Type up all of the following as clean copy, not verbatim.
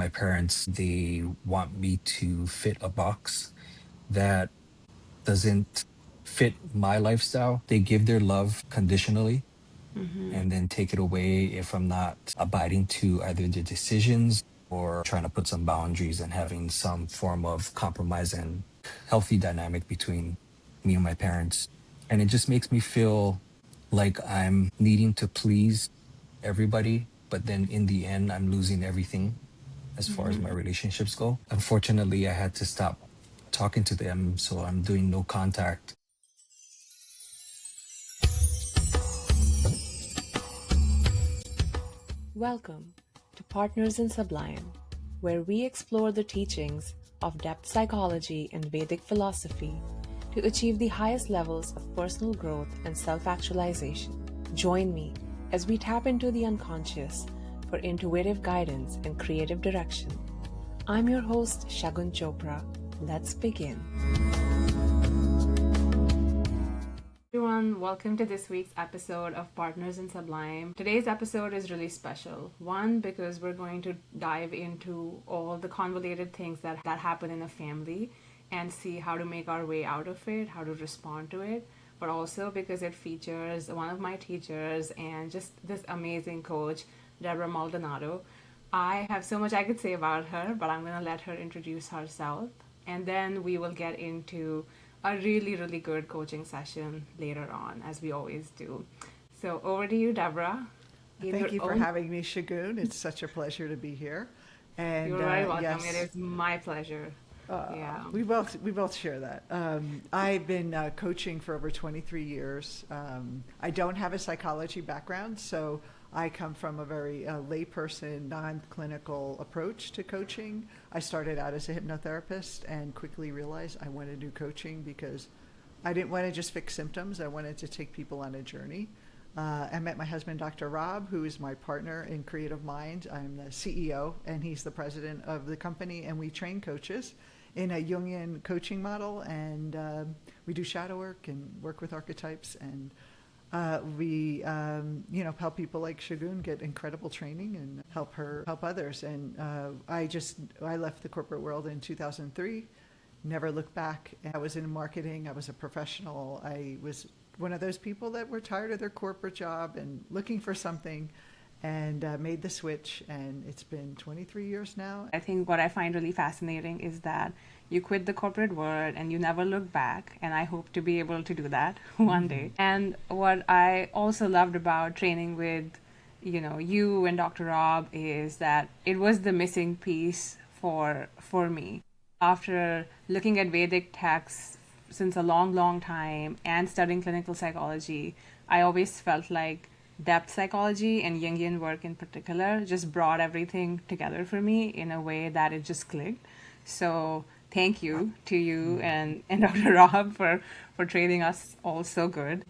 my parents, they want me to fit a box that doesn't fit my lifestyle. They give their love conditionally Mm-hmm. and then take it away if I'm not abiding to either the decisions or trying to put some boundaries and having some form of compromise and healthy dynamic between me and my parents. And it just makes me feel like I'm needing to please everybody, but then in the end, I'm losing everything as far as my Mm-hmm. relationships go. Unfortunately, I had to stop talking to them, so I'm doing no contact. Welcome to Partners in Sublime, where we explore the teachings of depth psychology and Vedic philosophy to achieve the highest levels of personal growth and self actualization. Join me as we tap into the unconscious for intuitive guidance and creative direction. I'm your host, Shagun Chopra. Let's begin. Everyone, welcome to this week's episode of Partners in Sublime. Today's episode is really special. One, because we're going to dive into all the convoluted things that happen in a family and see how to make our way out of it, how to respond to it. But also because it features one of my teachers and just this amazing coach, Debra Maldonado. I have so much I could say about her, but I'm going to let her introduce herself. And then we will get into a really, really good coaching session later on, as we always do. So over to you, Debra. In Thank your you for own, having me, Shagun. It's such a pleasure to be here. And you're very welcome. It yes, is my pleasure. Yeah. we both share that. I've been coaching for over 23 years. I don't have a psychology background, so I come from a very layperson, non-clinical approach to coaching. I started out as a hypnotherapist and quickly realized I wanted to do coaching because I didn't want to just fix symptoms. I wanted to take people on a journey. I met my husband, Dr. Rob, who is my partner in CreativeMind. I'm the CEO, and he's the president of the company, and we train coaches in a Jungian coaching model, and we do shadow work and work with archetypes, and we help people like Shagun get incredible training and help others. And I left the corporate world in 2003. Never looked back. I was in marketing. I was a professional. I was one of those people that were tired of their corporate job and looking for something, and made the switch. And it's been 23 years now. I think what I find really fascinating is that you quit the corporate world and you never look back. And I hope to be able to do that one day. And what I also loved about training with, you and Dr. Rob is that it was the missing piece for me. After looking at Vedic texts since a long, long time and studying clinical psychology, I always felt like depth psychology and Jungian work in particular just brought everything together for me in a way that it just clicked. So thank you to you and Dr. Rob for training us all so good.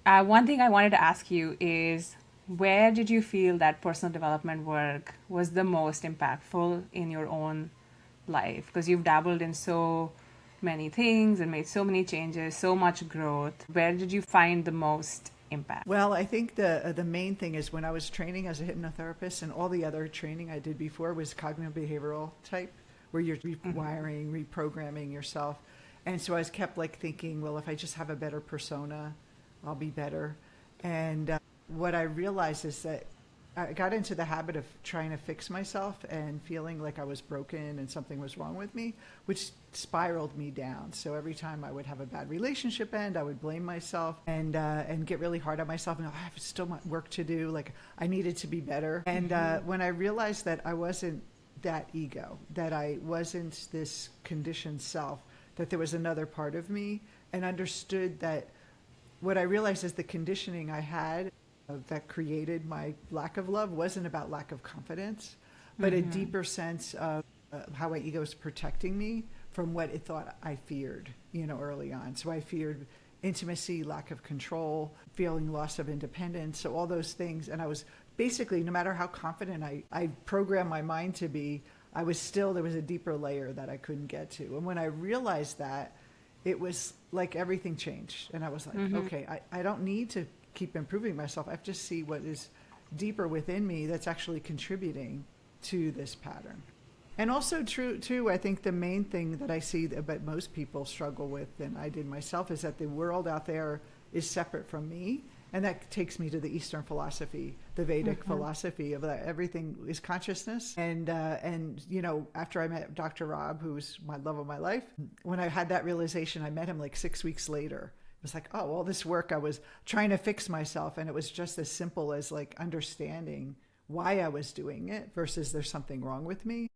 One thing I wanted to ask you is where did you feel that personal development work was the most impactful in your own life? Because you've dabbled in so many things and made so many changes, so much growth. Where did you find the most impact? Well, I think the main thing is when I was training as a hypnotherapist, and all the other training I did before was cognitive behavioral type, where you're rewiring, reprogramming yourself. And so I was kept like thinking, well, if I just have a better persona, I'll be better. And what I realized is that I got into the habit of trying to fix myself and feeling like I was broken and something was wrong with me, which spiraled me down. So every time I would have a bad relationship end, I would blame myself and get really hard on myself and go, I have still much work to do. Like I needed to be better. And when I realized that I wasn't that ego, that I wasn't this conditioned self, that there was another part of me, and understood that what I realized is the conditioning I had that created my lack of love wasn't about lack of confidence, but a deeper sense of how my ego is protecting me from what it thought I feared, early on. So I feared intimacy, lack of control, feeling loss of independence, so all those things. And I was basically, no matter how confident I programmed my mind to be, there was a deeper layer that I couldn't get to. And when I realized that, it was like everything changed. And I was like, okay, I don't need to keep improving myself. I have to see what is deeper within me that's actually contributing to this pattern. And also true too, I think the main thing that I see that most people struggle with, and I did myself, is that the world out there is separate from me. And that takes me to the Eastern philosophy, the Vedic philosophy of that everything is consciousness. And you know, after I met Dr. Rob, who's my love of my life, when I had that realization, I met him like 6 weeks later. It was like, oh, all this work, I was trying to fix myself, and it was just as simple as like understanding why I was doing it versus there's something wrong with me.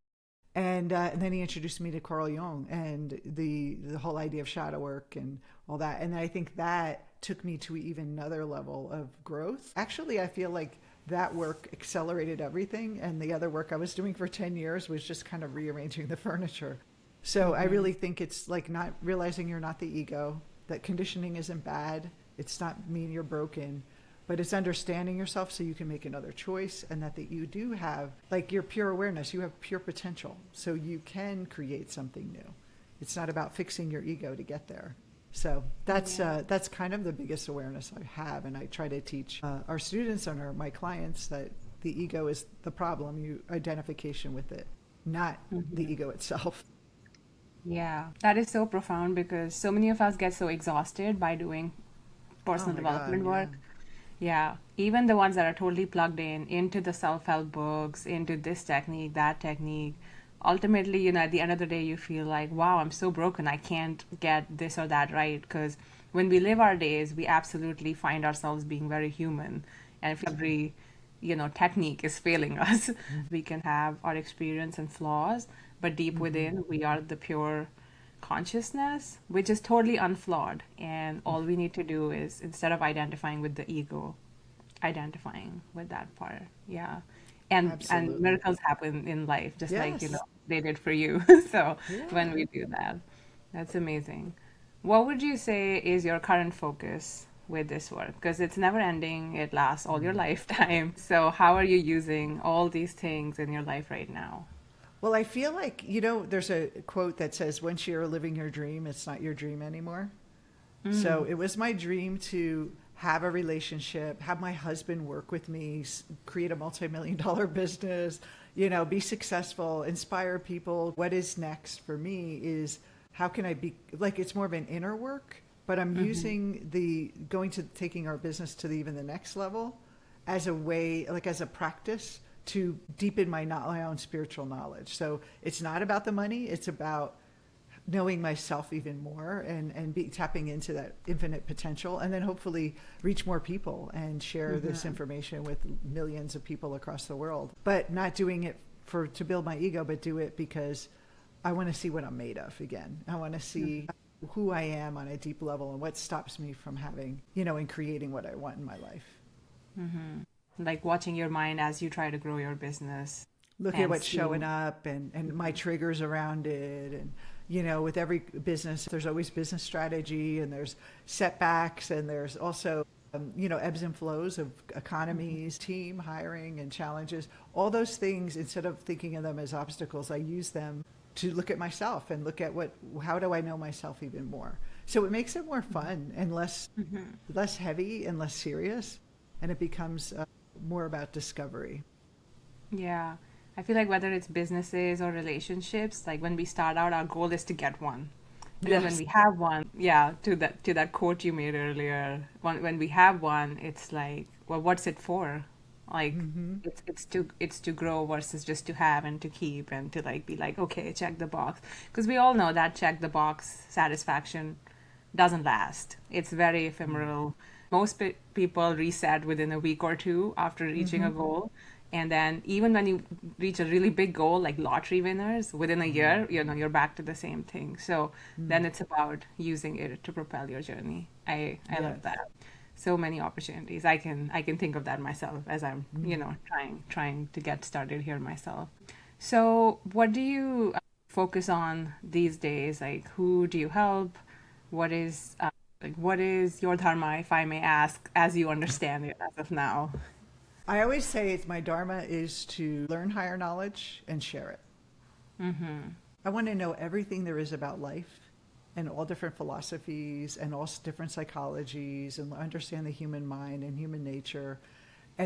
And then he introduced me to Carl Jung and the whole idea of shadow work and all that. And I think that took me to even another level of growth. Actually, I feel like that work accelerated everything, and the other work I was doing for 10 years was just kind of rearranging the furniture. So I really think it's like not realizing you're not the ego, that conditioning isn't bad. It's not mean you're broken, but it's understanding yourself so you can make another choice, and that you do have like your pure awareness, you have pure potential, so you can create something new. It's not about fixing your ego to get there. So that's kind of the biggest awareness I have, and I try to teach our students and my clients that the ego is the problem, you identification with it, not the ego itself. Yeah, that is so profound because so many of us get so exhausted by doing Oh personal my God, development yeah. work. Yeah, even the ones that are totally plugged in into the self-help books, into this technique, that technique. Ultimately, you know, at the end of the day, you feel like, wow, I'm so broken. I can't get this or that right. Because when we live our days, we absolutely find ourselves being very human. And if every, you know, technique is failing us, we can have our experience and flaws, but deep within, we are the pure consciousness, which is totally unflawed. And all we need to do is, instead of identifying with the ego, identifying with that part. Yeah. And Absolutely. miracles happen in life, just like, you know, Yes. they did for you. So when Yeah. we do that, that's amazing. What would you say is your current focus with this work? Because it's never ending, it lasts all your lifetime. So how are you using all these things in your life right now? Well, I feel like, you know, there's a quote that says, once you're living your dream, it's not your dream anymore. So it was my dream to have a relationship, have my husband work with me, create a multi-million-dollar business, you know, be successful, inspire people. What is next for me is how can I be like, it's more of an inner work, but I'm using the going to taking our business to even the next level as a way, like as a practice to deepen my own spiritual knowledge. So it's not about the money, it's about knowing myself even more and tapping into that infinite potential, and then hopefully reach more people and share this information with millions of people across the world, but not doing it to build my ego, but do it because I want to see what I'm made of again. I want to see who I am on a deep level and what stops me from having, you know, and creating what I want in my life. Like watching your mind as you try to grow your business Look at and what's showing seeing. up and my triggers around it. And, you know, with every business, there's always business strategy and there's setbacks and there's also, you know, ebbs and flows of economies, team hiring and challenges. All those things, instead of thinking of them as obstacles, I use them to look at myself and look at how do I know myself even more? So it makes it more fun and less heavy and less serious. And it becomes more about discovery. Yeah. I feel like whether it's businesses or relationships, like when we start out, our goal is to get one. And then when Yes. we have one, yeah, to that quote you made earlier, when we have one, it's like, well, what's it for? Like it's to grow versus just to have and to keep and to like be like, okay, check the box. Because we all know that check the box satisfaction doesn't last. It's very ephemeral. Most people reset within a week or two after reaching a goal. And then even when you reach a really big goal, like lottery winners, within a year, you know, you're back to the same thing. So then it's about using it to propel your journey. I love Yes. that. So many opportunities. I can think of that myself as I'm, you know, trying to get started here myself. So what do you focus on these days? Like who do you help? What is like what is your dharma, if I may ask, as you understand it as of now? I always say it's my dharma is to learn higher knowledge and share it. I want to know everything there is about life and all different philosophies and all different psychologies and understand the human mind and human nature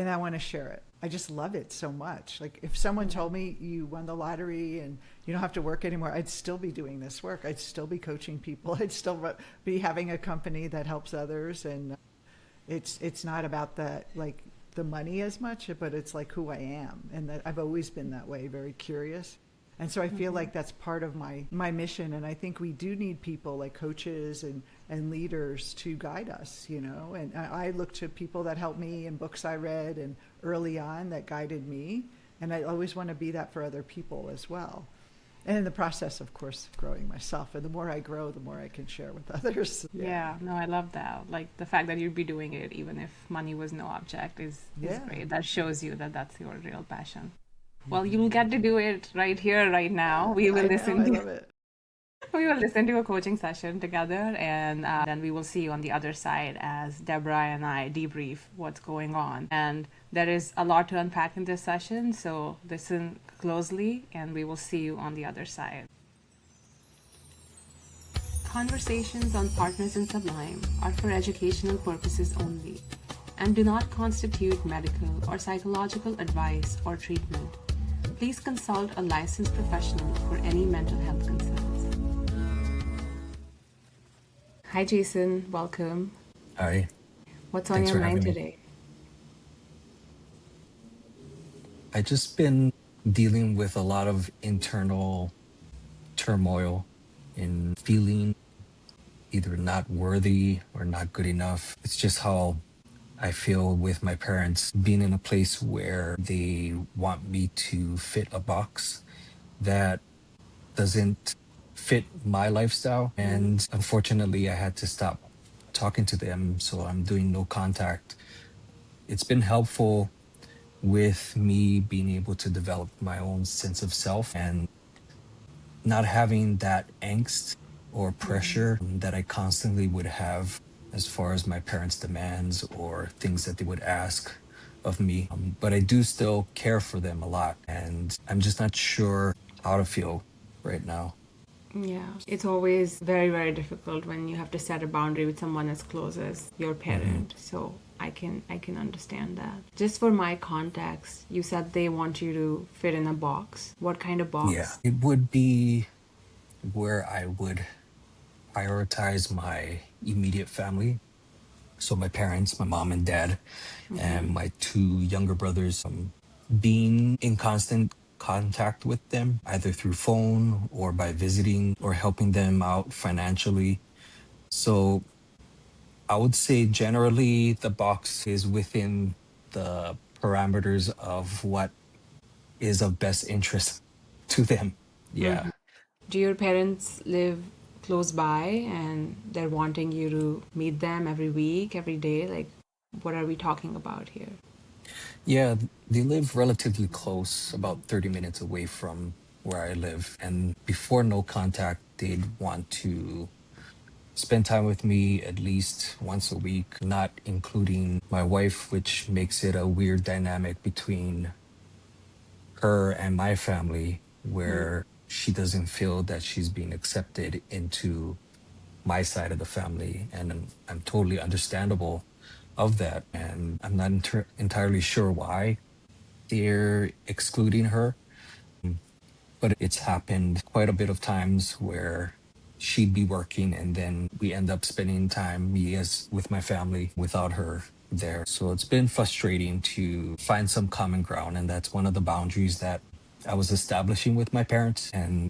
and I want to share it. I just love it so much. Like if someone told me you won the lottery and you don't have to work anymore, I'd still be doing this work. I'd still be coaching people. I'd still be having a company that helps others. And it's not about the money as much, but it's like who I am. And that I've always been that way, very curious. And so I feel like that's part of my mission. And I think we do need people like coaches and leaders to guide us, you know. And I look to people that helped me and books I read and early on that guided me. And I always want to be that for other people as well. And in the process, of course, growing myself. And the more I grow, the more I can share with others. Yeah, no, I love that. Like the fact that you'd be doing it even if money was no object is great. That shows you that that's your real passion. Well, you'll get to do it right here, right now. We will listen to a coaching session together, and then we will see you on the other side as Debra and I debrief what's going on. And there is a lot to unpack in this session, so listen closely, and we will see you on the other side. Conversations on Partners in Sublime are for educational purposes only and do not constitute medical or psychological advice or treatment. Please consult a licensed professional for any mental health concerns. Hi, Jason. Welcome. Hi. What's on your mind today? I just been dealing with a lot of internal turmoil in feeling either not worthy or not good enough. It's just how I feel with my parents being in a place where they want me to fit a box that doesn't fit my lifestyle. And unfortunately, I had to stop talking to them. So I'm doing no contact. It's been helpful with me being able to develop my own sense of self and not having that angst or pressure that I constantly would have as far as my parents' demands or things that they would ask of me. But I do still care for them a lot, and I'm just not sure how to feel right now. Yeah, it's always very, very difficult when you have to set a boundary with someone as close as your parent. So I can understand that. Just for my context, you said they want you to fit in a box. What kind of box? Yeah, it would be where I would prioritize my immediate family. So my parents, my mom and dad, and my two younger brothers, being in constant contact with them, either through phone or by visiting or helping them out financially. So I would say generally the box is within the parameters of what is of best interest to them. Yeah. Do your parents live close by and they're wanting you to meet them every week, every day? Like, what are we talking about here? Yeah, they live relatively close, about 30 minutes away from where I live. And before no contact, they'd want to spend time with me at least once a week, not including my wife, which makes it a weird dynamic between her and my family, where she doesn't feel that she's being accepted into my side of the family. And I'm totally understandable of that. And I'm not entirely sure why they're excluding her. But it's happened quite a bit of times where she'd be working and then we end up spending time, me as with my family, without her there. So it's been frustrating to find some common ground. And that's one of the boundaries that I was establishing with my parents. And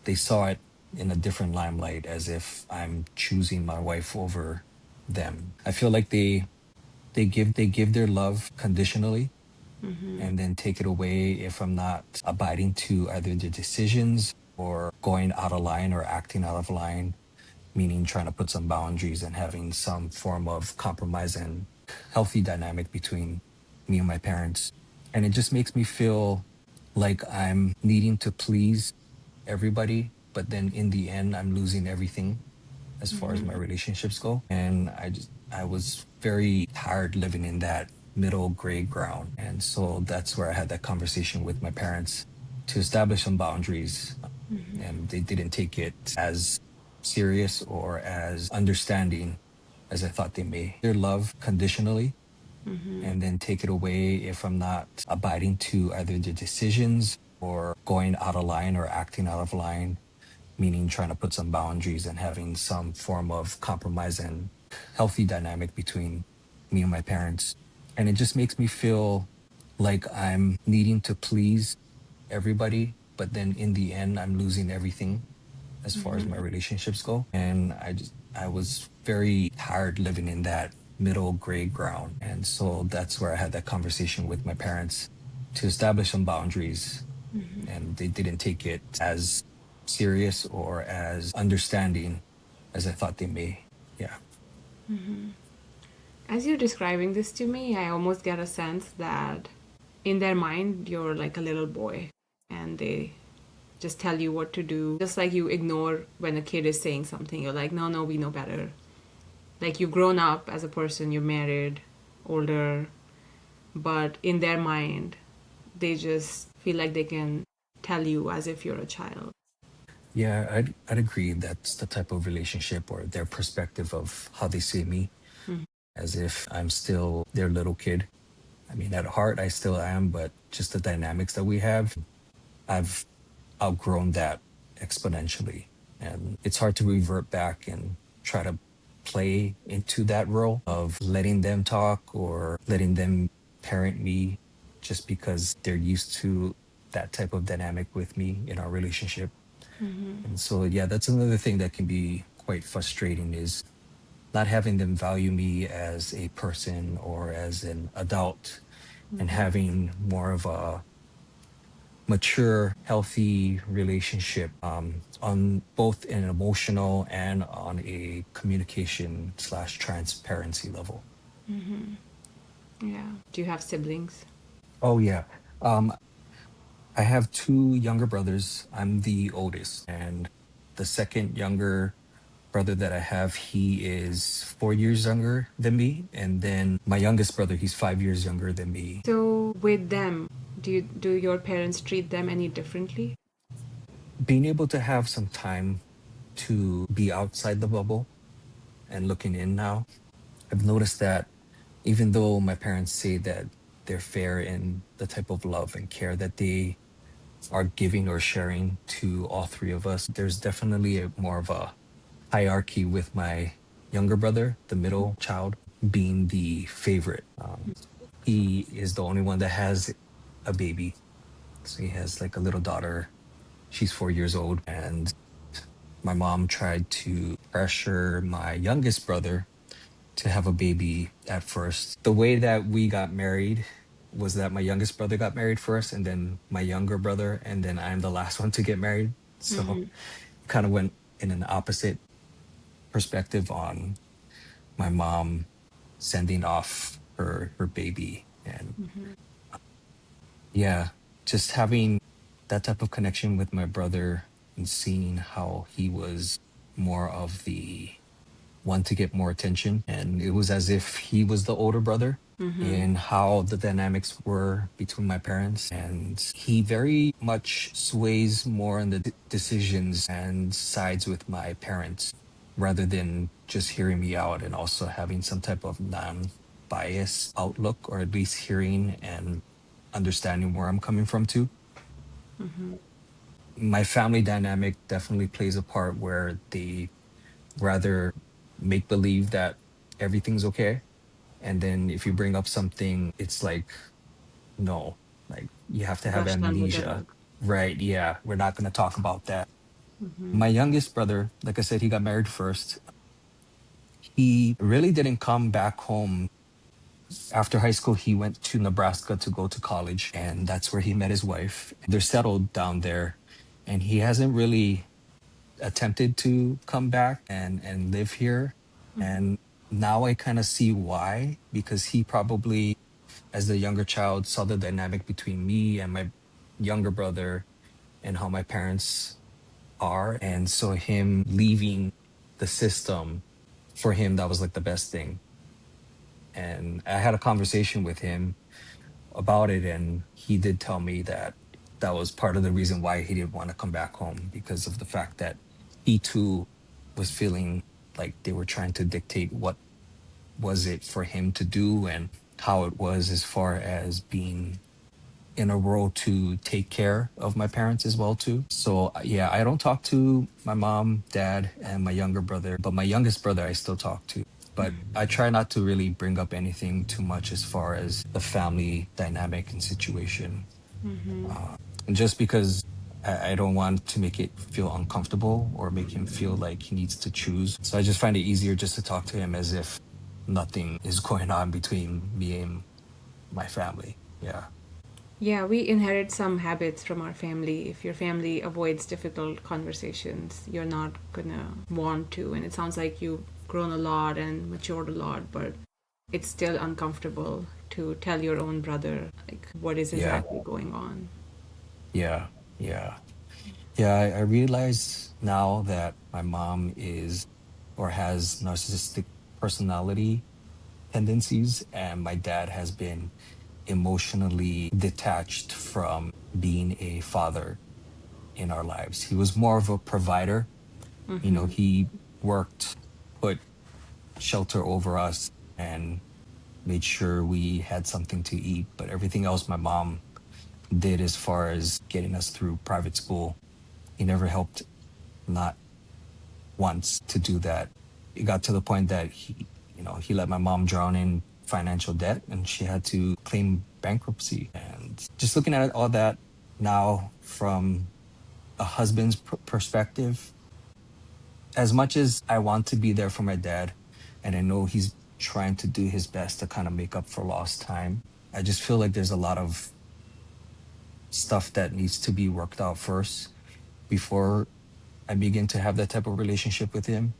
they saw it in a different limelight, as if I'm choosing my wife over them. I feel like they give their love conditionally and then take it away if I'm not abiding to either the decisions or going out of line or acting out of line, meaning trying to put some boundaries and having some form of compromise and healthy dynamic between me and my parents. And it just makes me feel like I'm needing to please everybody, but then in the end, I'm losing everything as far as my relationships go. And I was very tired living in that middle gray ground. And so that's where I had that conversation with my parents to establish some boundaries. And they didn't take it as serious or as understanding as I thought they may. Their love conditionally, and then take it away if I'm not abiding to either the decisions or going out of line or acting out of line, meaning trying to put some boundaries and having some form of compromise and healthy dynamic between me and my parents. And it just makes me feel like I'm needing to please everybody, but then in the end, I'm losing everything as far as my relationships go. And I was very tired living in that middle gray ground. And so that's where I had that conversation with my parents to establish some boundaries. And they didn't take it as serious or as understanding as I thought they may. Yeah. As you're describing this to me, I almost get a sense that in their mind, you're like a little boy and they just tell you what to do. Just like you ignore when a kid is saying something, you're like, no, no, we know better. Like you've grown up as a person, you're married, older, but in their mind, they just feel like they can tell you as if you're a child. Yeah, I'd agree that's the type of relationship or their perspective of how they see me, as if I'm still their little kid. I mean, at heart, I still am, but just the dynamics that we have, I've outgrown that exponentially. And it's hard to revert back and try to play into that role of letting them talk or letting them parent me just because they're used to that type of dynamic with me in our relationship. And so, yeah, that's another thing that can be quite frustrating is not having them value me as a person or as an adult and having more of a mature, healthy relationship on both an emotional and on a communication slash transparency level. Yeah. Do you have siblings? Oh, yeah. Um, I have two younger brothers. I'm the oldest, and the second younger brother that I have, he is 4 years younger than me. And then my youngest brother, he's 5 years younger than me. So with them, do your parents treat them any differently? Being able to have some time to be outside the bubble and looking in now, I've noticed that even though my parents say that they're fair in the type of love and care that they are giving or sharing to all three of us, there's definitely more of a hierarchy with my younger brother, the middle child, being the favorite. He is the only one that has a baby. So he has like a little daughter. She's 4 years old. And my mom tried to pressure my youngest brother to have a baby at first. The way that we got married was that my youngest brother got married first, and then my younger brother, and then I'm the last one to get married. So kind of went in an opposite perspective on my mom sending off her baby. And yeah, just having that type of connection with my brother and seeing how he was more of the one to get more attention. And it was as if he was the older brother in how the dynamics were between my parents. And he very much sways more on the decisions and sides with my parents rather than just hearing me out and also having some type of non-bias outlook, or at least hearing and understanding where I'm coming from too. My family dynamic definitely plays a part where they rather make believe that everything's okay. And then if you bring up something, it's like, no, like you have to have Brushed under the amnesia. rug. Right. Yeah. We're not going to talk about that. My youngest brother, like I said, he got married first. He really didn't come back home. After high school, he went to Nebraska to go to college, and that's where he met his wife. They're settled down there, and he hasn't really attempted to come back and live here. And now I kind of see why, because he probably, as the younger child, saw the dynamic between me and my younger brother and how my parents are. And so him leaving the system, for him, that was like the best thing. And I had a conversation with him about it, and he did tell me that that was part of the reason why he didn't want to come back home, because of the fact that he too was feeling like they were trying to dictate what was it for him to do and how it was as far as being in a role to take care of my parents as well too. So yeah, I don't talk to my mom, dad, and my younger brother, but my youngest brother I still talk to. But I try not to really bring up anything too much as far as the family dynamic and situation. And just because I don't want to make it feel uncomfortable or make him feel like he needs to choose. So I just find it easier just to talk to him as if nothing is going on between me and my family. Yeah. Yeah, we inherit some habits from our family. If your family avoids difficult conversations, you're not gonna want to. And it sounds like you've grown a lot and matured a lot, but it's still uncomfortable to tell your own brother like what is Yeah. exactly going on. Yeah. Yeah. Yeah. I realize now that my mom is or has narcissistic personality tendencies, and my dad has been emotionally detached from being a father in our lives. He was more of a provider. He worked, put shelter over us, and made sure we had something to eat. But everything else my mom did as far as getting us through private school, he never helped, not once, to do that. It got to the point that he let my mom drown in financial debt and she had to claim bankruptcy. And just looking at all that now from a husband's perspective, as much as I want to be there for my dad, and I know he's trying to do his best to kind of make up for lost time, I just feel like there's a lot of stuff that needs to be worked out first before I begin to have that type of relationship with him.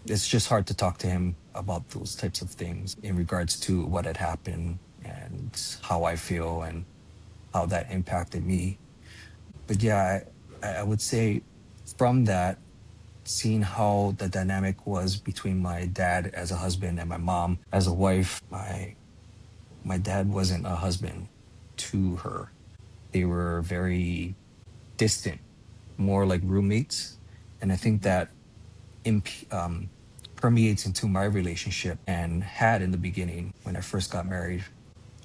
It's just hard to talk to him about those types of things in regards to what had happened and how I feel and how that impacted me. But yeah, I would say from that, seeing how the dynamic was between my dad as a husband and my mom as a wife, my dad wasn't a husband to her. They were very distant, more like roommates. And I think that imp- um, permeates into my relationship and had in the beginning when I first got married.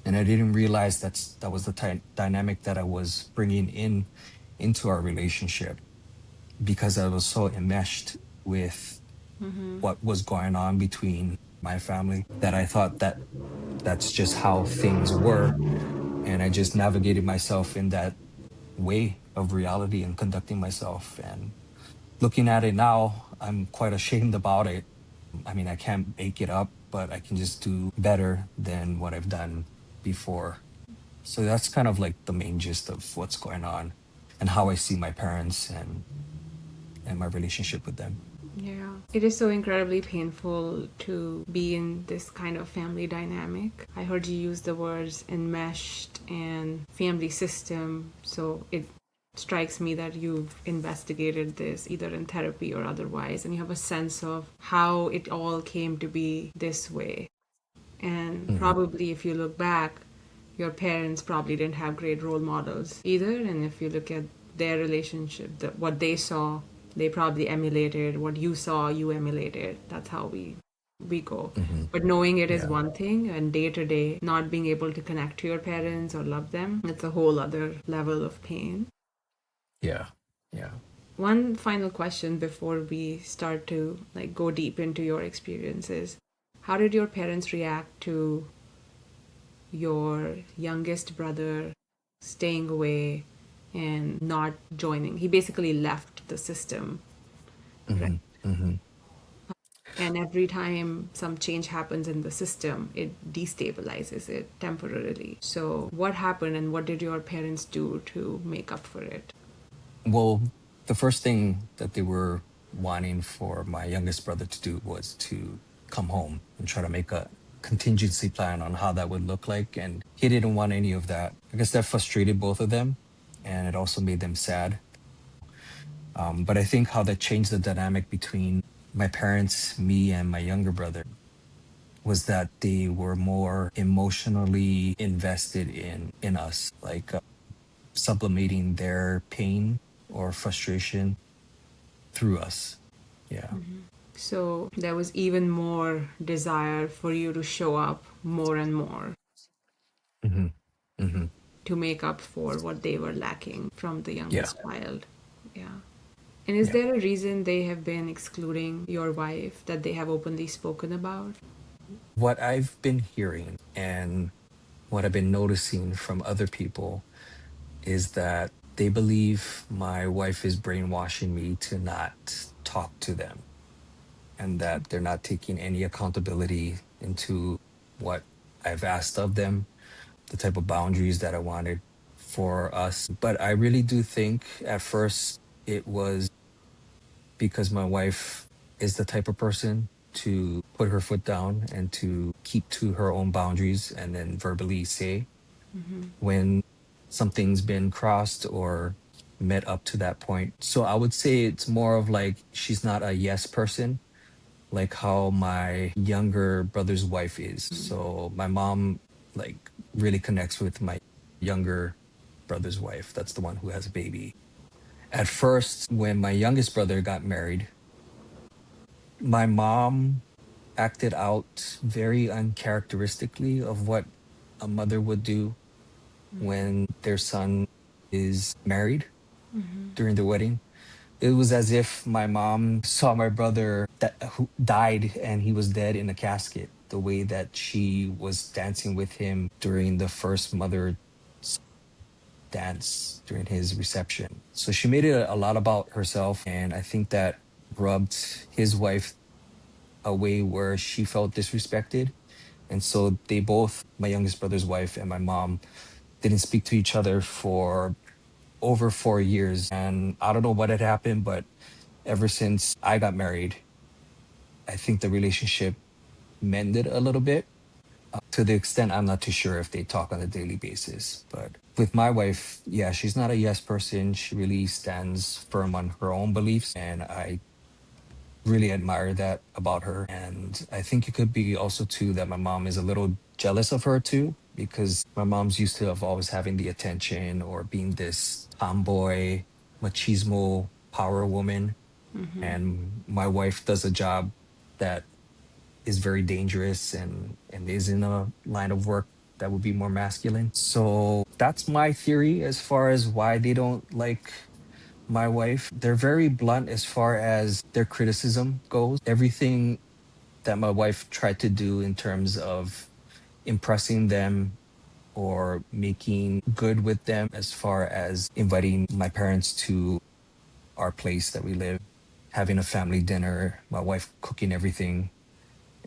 And I didn't realize that was the dynamic that I was bringing into our relationship because I was so enmeshed with what was going on between my family that I thought that that's just how things were. And I just navigated myself in that way of reality and conducting myself. And looking at it now, I'm quite ashamed about it. I mean, I can't make it up, but I can just do better than what I've done before. So that's kind of like the main gist of what's going on and how I see my parents and my relationship with them. Yeah. It is so incredibly painful to be in this kind of family dynamic. I heard you use the words enmeshed and family system, so it strikes me that you've investigated this either in therapy or otherwise, and you have a sense of how it all came to be this way. And Hmm. probably if you look back, your parents probably didn't have great role models either. And if you look at their relationship, what they saw, they probably emulated. What you saw, you emulated. That's how we go. Hmm. But knowing it is Yeah. one thing, and day to day not being able to connect to your parents or love them, it's a whole other level of pain. Yeah. Yeah. One final question before we start to like go deep into your experiences. How did your parents react to your youngest brother staying away and not joining? He basically left the system, right? Hmm. Hmm. And every time some change happens in the system, it destabilizes it temporarily. So, what happened and what did your parents do to make up for it? Well, the first thing that they were wanting for my youngest brother to do was to come home and try to make a contingency plan on how that would look like. And he didn't want any of that. I guess that frustrated both of them and it also made them sad. But I think how that changed the dynamic between my parents, me, and my younger brother was that they were more emotionally invested in us, like sublimating their pain or frustration through us. Yeah. So there was even more desire for you to show up more and more Hmm. Hmm. to make up for what they were lacking from the Yeah. youngest child. Yeah. And is Yeah. there a reason they have been excluding your wife that they have openly spoken about? What I've been hearing and what I've been noticing from other people is that they believe my wife is brainwashing me to not talk to them, and that they're not taking any accountability into what I've asked of them, the type of boundaries that I wanted for us. But I really do think at first it was because my wife is the type of person to put her foot down and to keep to her own boundaries and then verbally say when something's been crossed or met up to that point. So I would say it's more of like she's not a yes person, like how my younger brother's wife is. So my mom like really connects with my younger brother's wife. That's the one who has a baby. At first, when my youngest brother got married, my mom acted out very uncharacteristically of what a mother would do when their son is married during the wedding. It was as if my mom saw my brother that who died and he was dead in a casket. The way that she was dancing with him during the first mother dance during his reception. So she made it a lot about herself, and I think that rubbed his wife a way where she felt disrespected. And so they both, my youngest brother's wife and my mom, didn't speak to each other for over 4 years. And I don't know what had happened, but ever since I got married, I think the relationship mended a little bit. To the extent I'm not too sure if they talk on a daily basis. But with my wife, yeah, she's not a yes person. She really stands firm on her own beliefs. And I really admire that about her. And I think it could be also too that my mom is a little jealous of her too, because my mom's used to of always having the attention or being this tomboy, machismo power woman. And my wife does a job that is very dangerous and is in a line of work that would be more masculine. So that's my theory as far as why they don't like my wife. They're very blunt as far as their criticism goes. Everything that my wife tried to do in terms of impressing them or making good with them, as far as inviting my parents to our place that we live, having a family dinner, my wife cooking everything.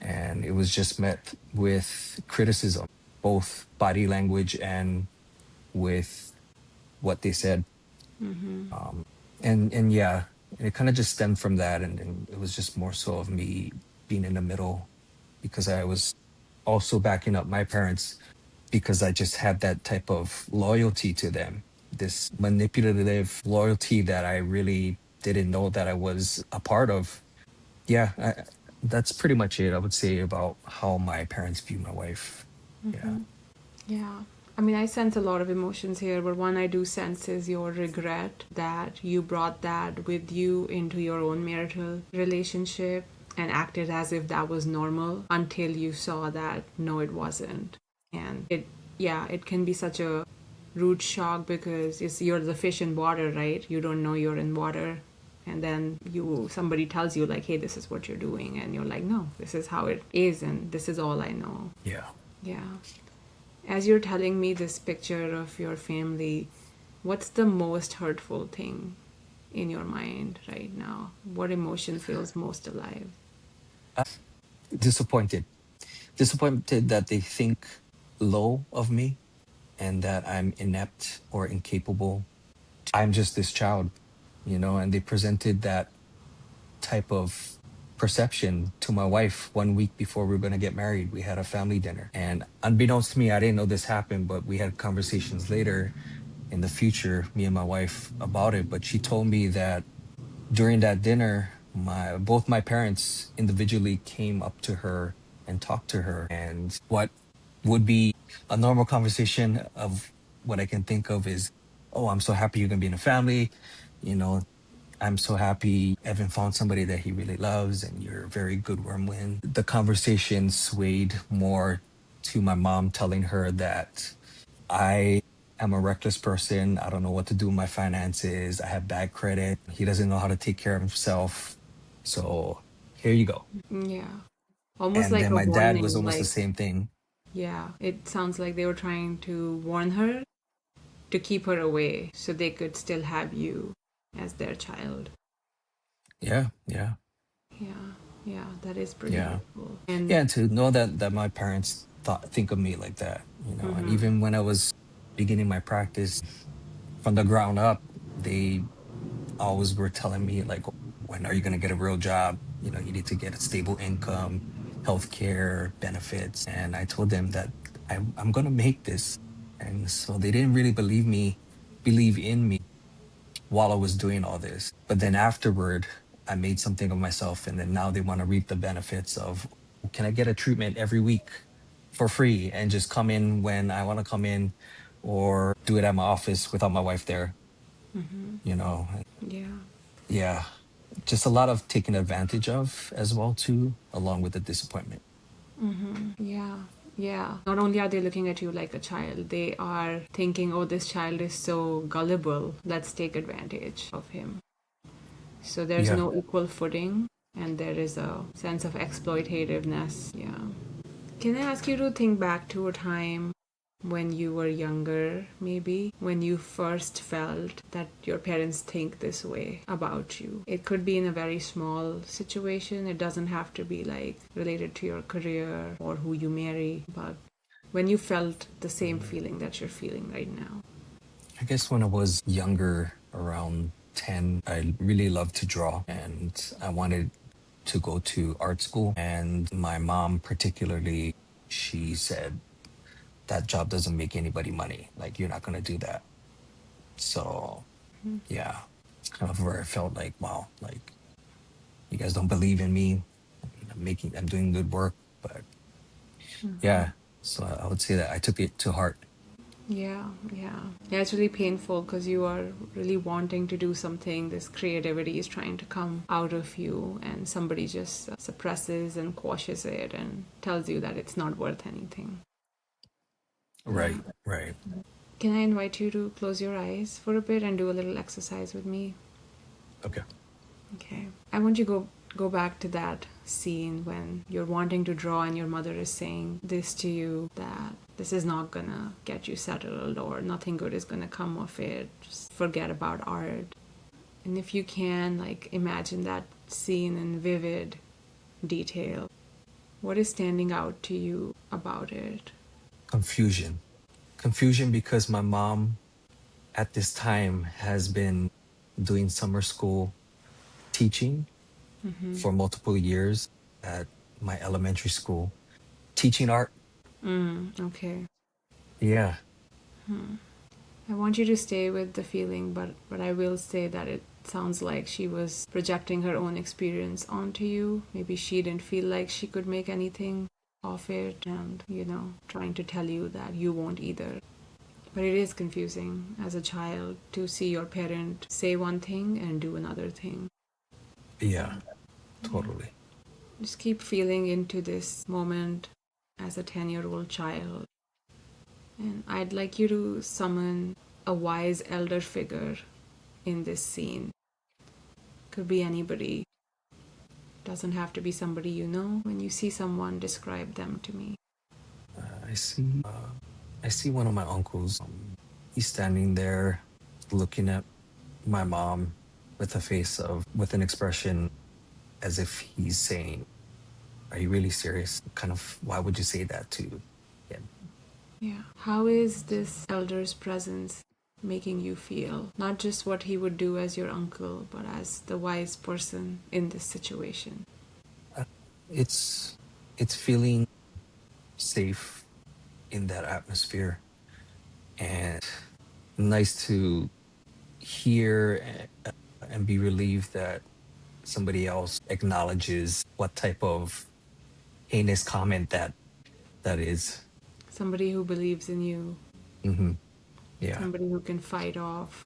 And it was just met with criticism, both body language and with what they said. And yeah, it kind of just stemmed from that, and it was just more so of me being in the middle, because I was also backing up my parents, because I just had that type of loyalty to them, this manipulative loyalty that I really didn't know that I was a part of. Yeah, that's pretty much it, I would say, about how my parents view my wife. Yeah. Yeah. I mean, I sense a lot of emotions here, but one I do sense is your regret that you brought that with you into your own marital relationship and acted as if that was normal until you saw that no, it wasn't. And yeah, it can be such a rude shock because you're the fish in water, right? You don't know you're in water. And then somebody tells you like, hey, this is what you're doing. And you're like, no, this is how it is. And this is all I know. Yeah. Yeah. As you're telling me this picture of your family, what's the most hurtful thing in your mind right now? What emotion feels most alive? Disappointed. Disappointed that they think low of me and that I'm inept or incapable. I'm just this child, and they presented that type of perception to my wife 1 week before we were going to get married. We had a family dinner. And unbeknownst to me, I didn't know this happened, but we had conversations later in the future, me and my wife, about it. But she told me that during that dinner, both my parents individually came up to her and talked to her. And what would be a normal conversation of what I can think of is, oh, I'm so happy you're going to be in a family. You know, I'm so happy Evan found somebody that he really loves and you're a very good whirlwind. The conversation swayed more to my mom telling her that I am a reckless person. I don't know what to do with my finances. I have bad credit. He doesn't know how to take care of himself. So here you go. Yeah. Almost And like then a my dad was warning, almost the like, same thing. yeah, it sounds like they were trying to warn her to keep her away so they could still have you as their child. Yeah, yeah, Yeah, yeah, that is pretty yeah. hurtful. Yeah, And and to know that my parents think of me like that, and even when I was beginning my practice from the ground up, they always were telling me like, when are you going to get a real job? You need to get a stable income, healthcare benefits. And I told them that I'm going to make this. And so they didn't really believe in me while I was doing all this. But then afterward, I made something of myself. And then now they want to reap the benefits of, can I get a treatment every week for free and just come in when I want to come in, or do it at my office without my wife there, you know? yeah. Yeah, just a lot of taken advantage of as well too, along with the disappointment. Yeah, yeah. Not only are they looking at you like a child, they are thinking, oh, this child is so gullible, let's take advantage of him. So there's Yeah. no equal footing, and there is a sense of exploitativeness. Yeah. Can I ask you to think back to a time when you were younger, maybe, when you first felt that your parents think this way about you? It could be in a very small situation. It doesn't have to be like related to your career or who you marry, but when you felt the same feeling that you're feeling right now. I guess when I was younger, around 10, I really loved to draw and I wanted to go to art school. And my mom, particularly, she said, that job doesn't make anybody money. Like, you're not going to do that. So, yeah, it's kind of where I felt like, wow, like, you guys don't believe in me. I mean, I'm doing good work, but yeah. So I would say that I took it to heart. Yeah, yeah. Yeah, it's really painful because you are really wanting to do something. This creativity is trying to come out of you, and somebody just suppresses and quashes it and tells you that it's not worth anything. Yeah. Right, right. Can I invite you to close your eyes for a bit and do a little exercise with me? Okay. Okay. I want you to go back to that scene when you're wanting to draw and your mother is saying this to you, that this is not gonna get you settled or nothing good is gonna come of it. Just forget about art. And if you can, like, imagine that scene in vivid detail, what is standing out to you about it? Confusion. Confusion because my mom at this time has been doing summer school teaching for multiple years at my elementary school, teaching art. Okay. Yeah. I want you to stay with the feeling, but I will say that it sounds like she was projecting her own experience onto you. Maybe she didn't feel like she could make anything of it, and, trying to tell you that you won't either. But it is confusing as a child to see your parent say one thing and do another thing. Yeah, Yeah. totally. Just keep feeling into this moment as a 10-year-old child. And I'd like you to summon a wise elder figure in this scene. Could be anybody. Doesn't have to be somebody you know. When you see someone, describe them to me. I see one of my uncles. He's standing there looking at my mom with an expression as if he's saying, are you really serious? Kind of, why would you say that to him? Yeah. How is this elder's presence making you feel? Not just what he would do as your uncle, but as the wise person in this situation. Uh, It's it's feeling safe in that atmosphere and nice to hear and be relieved that somebody else acknowledges what type of heinous comment that is. Somebody who believes in you, Hmm. Yeah. somebody who can fight off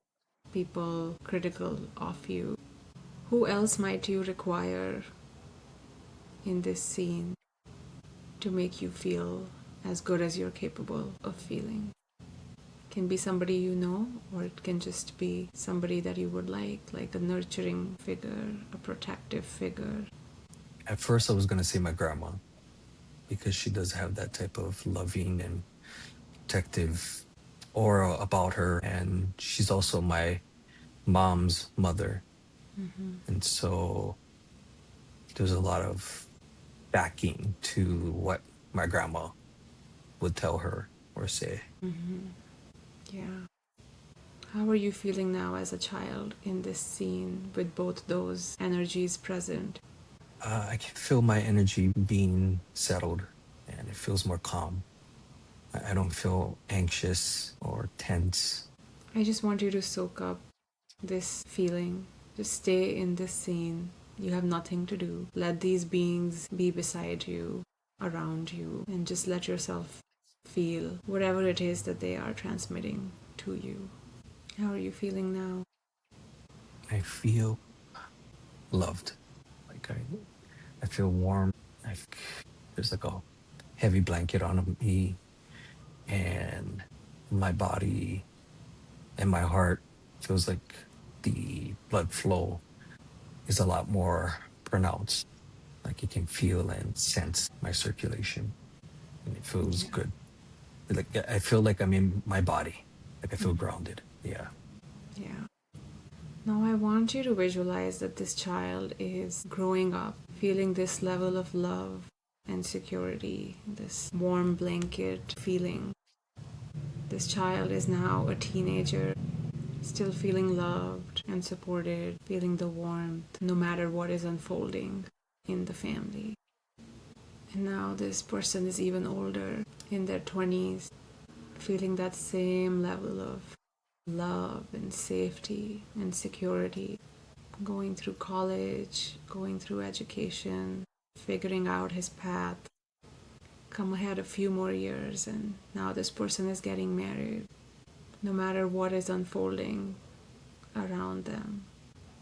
people critical of you. Who else might you require in this scene to make you feel as good as you're capable of feeling? It can be somebody you know, or it can just be somebody that you would like a nurturing figure, a protective figure. At first, I was going to say my grandma, because she does have that type of loving and protective aura about her. And she's also my mom's mother. And so there's a lot of backing to what my grandma would tell her or say. Yeah. How are you feeling now as a child in this scene with both those energies present? I can feel my energy being settled, and it feels more calm. I don't feel anxious or tense. I just want you to soak up this feeling. Just stay in this scene. You have nothing to do. Let these beings be beside you, around you, and just let yourself feel whatever it is that they are transmitting to you. How are you feeling now? I feel loved. Like I feel warm. Like there's like a heavy blanket on me, and my body and my heart feels like the blood flow is a lot more pronounced. Like you can feel and sense my circulation, and it feels Yeah. good. Like I feel like I'm in my body. Like I feel grounded. Yeah. Yeah. Now I want you to visualize that this child is growing up, feeling this level of love and security, this warm blanket feeling. This child is now a teenager, still feeling loved and supported, feeling the warmth no matter what is unfolding in the family. And now this person is even older, in their 20s, feeling that same level of love and safety and security, going through college, going through education, figuring out his path. Come ahead a few more years, and now this person is getting married. No matter what is unfolding around them,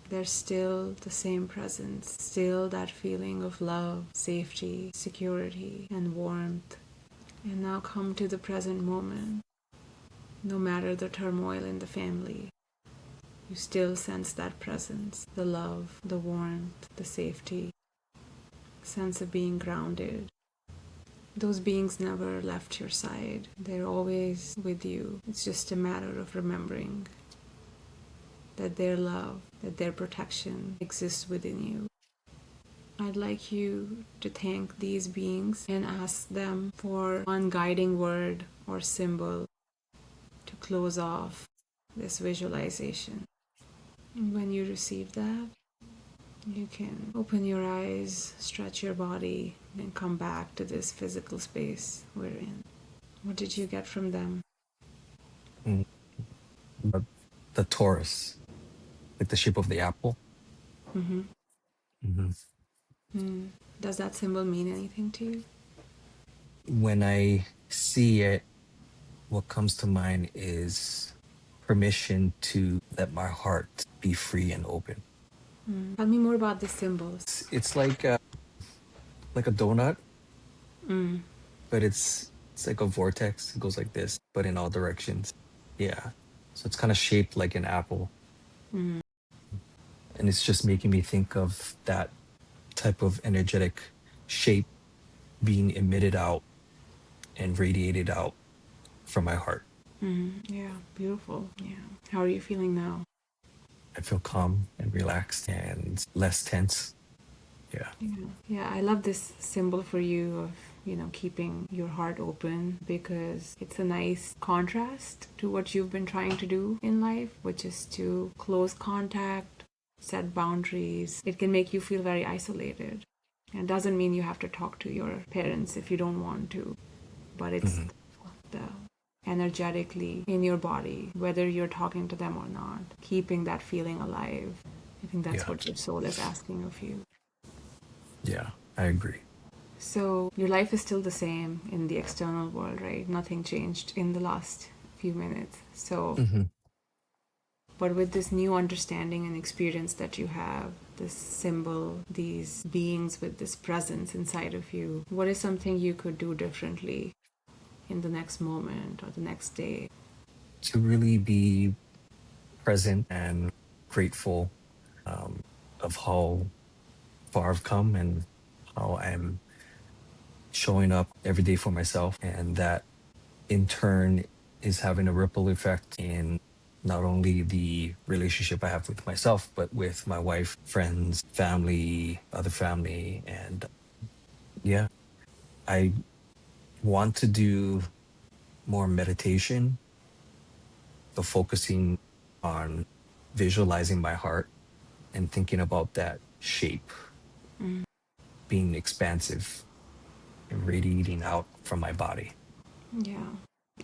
there's still the same presence, still that feeling of love, safety, security, and warmth. And now come to the present moment. No matter the turmoil in the family, you still sense that presence, the love, the warmth, the safety, sense of being grounded. Those beings never left your side. They're always with you. It's just a matter of remembering that their love, that their protection exists within you. I'd like you to thank these beings and ask them for one guiding word or symbol to close off this visualization. And when you receive that, you can open your eyes, stretch your body, and come back to this physical space we're in. What did you get from them? Mm. The, the Taurus, like the shape of the apple. Mm-hmm. hmm Does that symbol mean anything to you? When I see it, what comes to mind is permission to let my heart be free and open. Tell me more about the symbols. It's like a donut, Mm. but it's like a vortex. It goes like this, but in all directions. Yeah. So it's kind of shaped like an apple. Mm. And it's just making me think of that type of energetic shape being emitted out and radiated out from my heart. Yeah, beautiful. Yeah. How are you feeling now? I feel calm and relaxed and less tense. Yeah. Yeah, I love this symbol for you of, keeping your heart open, because it's a nice contrast to what you've been trying to do in life, which is to close contact, set boundaries. It can make you feel very isolated. And it doesn't mean you have to talk to your parents if you don't want to, but it's hmm the energetically in your body, whether you're talking to them or not, keeping that feeling alive. I think that's Yeah. what your soul is asking of you. Yeah. I agree. So your life is still the same in the external world, right? Nothing changed in the last few minutes. So hmm But with this new understanding and experience that you have, this symbol, these beings with this presence inside of you, what is something you could do differently in the next moment or the next day? To really be present and grateful of how far I've come and how I'm showing up every day for myself. And that in turn is having a ripple effect in not only the relationship I have with myself, but with my wife, friends, family, other family. And yeah, I want to do more meditation, so focusing on visualizing my heart and thinking about that shape being expansive and radiating out from my body. Yeah,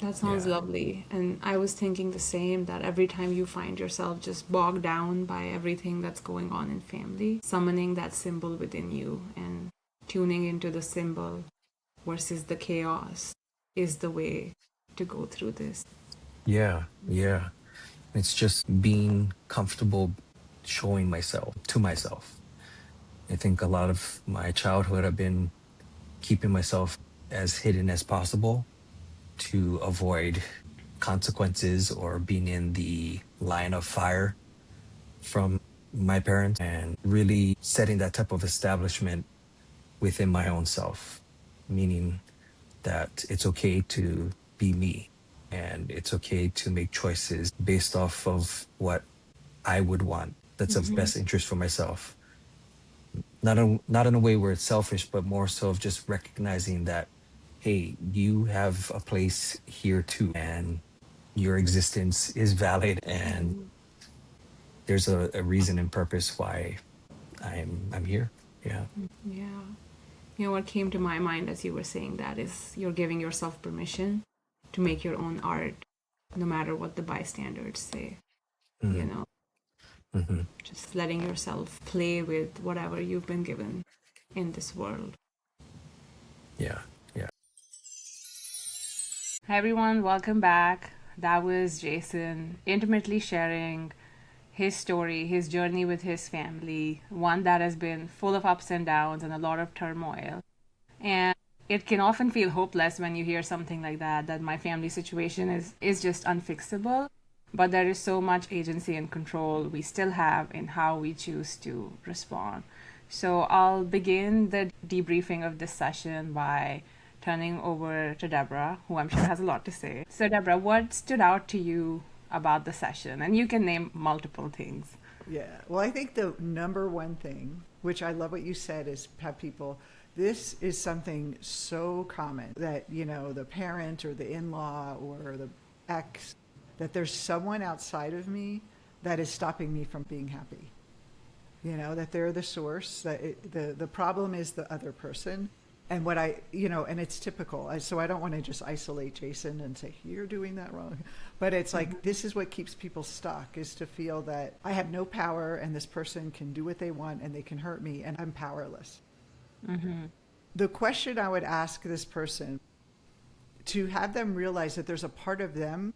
that sounds Yeah. lovely. And I was thinking the same, that every time you find yourself just bogged down by everything that's going on in family, summoning that symbol within you and tuning into the symbol versus the chaos is the way to go through this. Yeah. Yeah. It's just being comfortable showing myself to myself. I think a lot of my childhood, I've been keeping myself as hidden as possible to avoid consequences or being in the line of fire from my parents, and really setting that type of establishment within my own self, meaning that it's okay to be me and it's okay to make choices based off of what I would want that's of best interest for myself. Not in a way where it's selfish, but more so of just recognizing that, hey, you have a place here too, and your existence is valid, and there's a reason and purpose why I'm here. Yeah. Yeah. You know, what came to my mind as you were saying that is you're giving yourself permission to make your own art, no matter what the bystanders say. You Mm-hmm. know, Mm-hmm. just letting yourself play with whatever you've been given in this world. Yeah. Yeah. Hi, everyone. Welcome back. That was Jason intimately sharing his story, his journey with his family, one that has been full of ups and downs and a lot of turmoil. And it can often feel hopeless when you hear something like that my family situation is just unfixable. But there is so much agency and control we still have in how we choose to respond. So I'll begin the debriefing of this session by turning over to Debra, who I'm sure has a lot to say. So, Debra, what stood out to you about the session? And you can name multiple things. Yeah. Well, I think the number one thing, which I love what you said, is have people, this is something so common that, you know, the parent or the in-law or the ex, that there's someone outside of me that is stopping me from being happy. You know, that they're the source, that the problem is the other person. And what I, you know, and it's typical. So I don't want to just isolate Jason and say, you're doing that wrong. But it's like, this is what keeps people stuck, is to feel that I have no power and this person can do what they want and they can hurt me and I'm powerless. The question I would ask this person, to have them realize that there's a part of them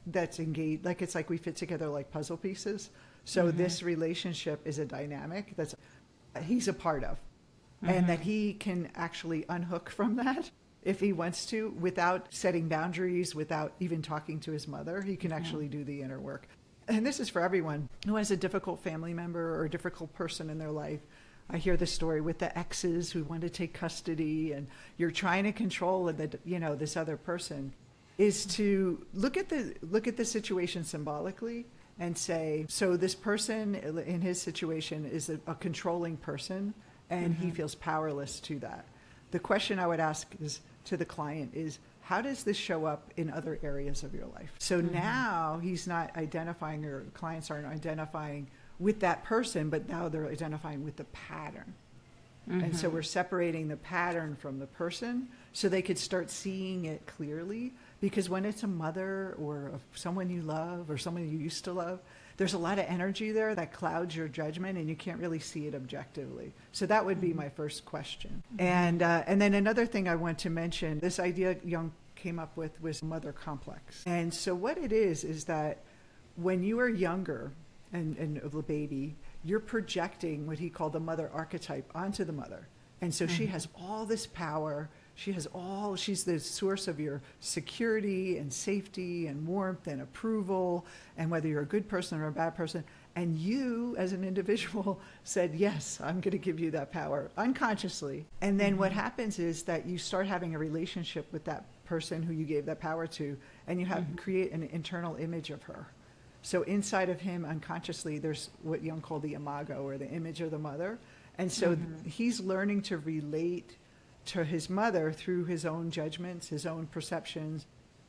that's engaged, like it's like we fit together like puzzle pieces. So this relationship is a dynamic that's he's a part of, and that he can actually unhook from that if he wants to, without setting boundaries, without even talking to his mother. He can actually do the inner work. And this is for everyone who has a difficult family member or a difficult person in their life. I hear the story with the exes who want to take custody, and you're trying to control the, you know, this other person, is to look at the situation symbolically and say, so this person in his situation is a controlling person, and he feels powerless to that. The question I would ask is to the client is, how does this show up in other areas of your life? So now he's not identifying, or clients aren't identifying with that person, but now they're identifying with the pattern. And so we're separating the pattern from the person so they could start seeing it clearly. Because when it's a mother or someone you love or someone you used to love, there's a lot of energy there that clouds your judgment and you can't really see it objectively. So that would be my first question. And then another thing I want to mention, this idea Jung came up with was mother complex. And so what it is that when you are younger and a baby, you're projecting what he called the mother archetype onto the mother. And so she has all this power. She's the source of your security and safety and warmth and approval, and whether you're a good person or a bad person. And you, as an individual, said, yes, I'm going to give you that power unconsciously. And then what happens is that you start having a relationship with that person who you gave that power to, and you create an internal image of her. So inside of him, unconsciously, there's what Jung called the imago, or the image of the mother. And so he's learning to relate to his mother through his own judgments, his own perceptions,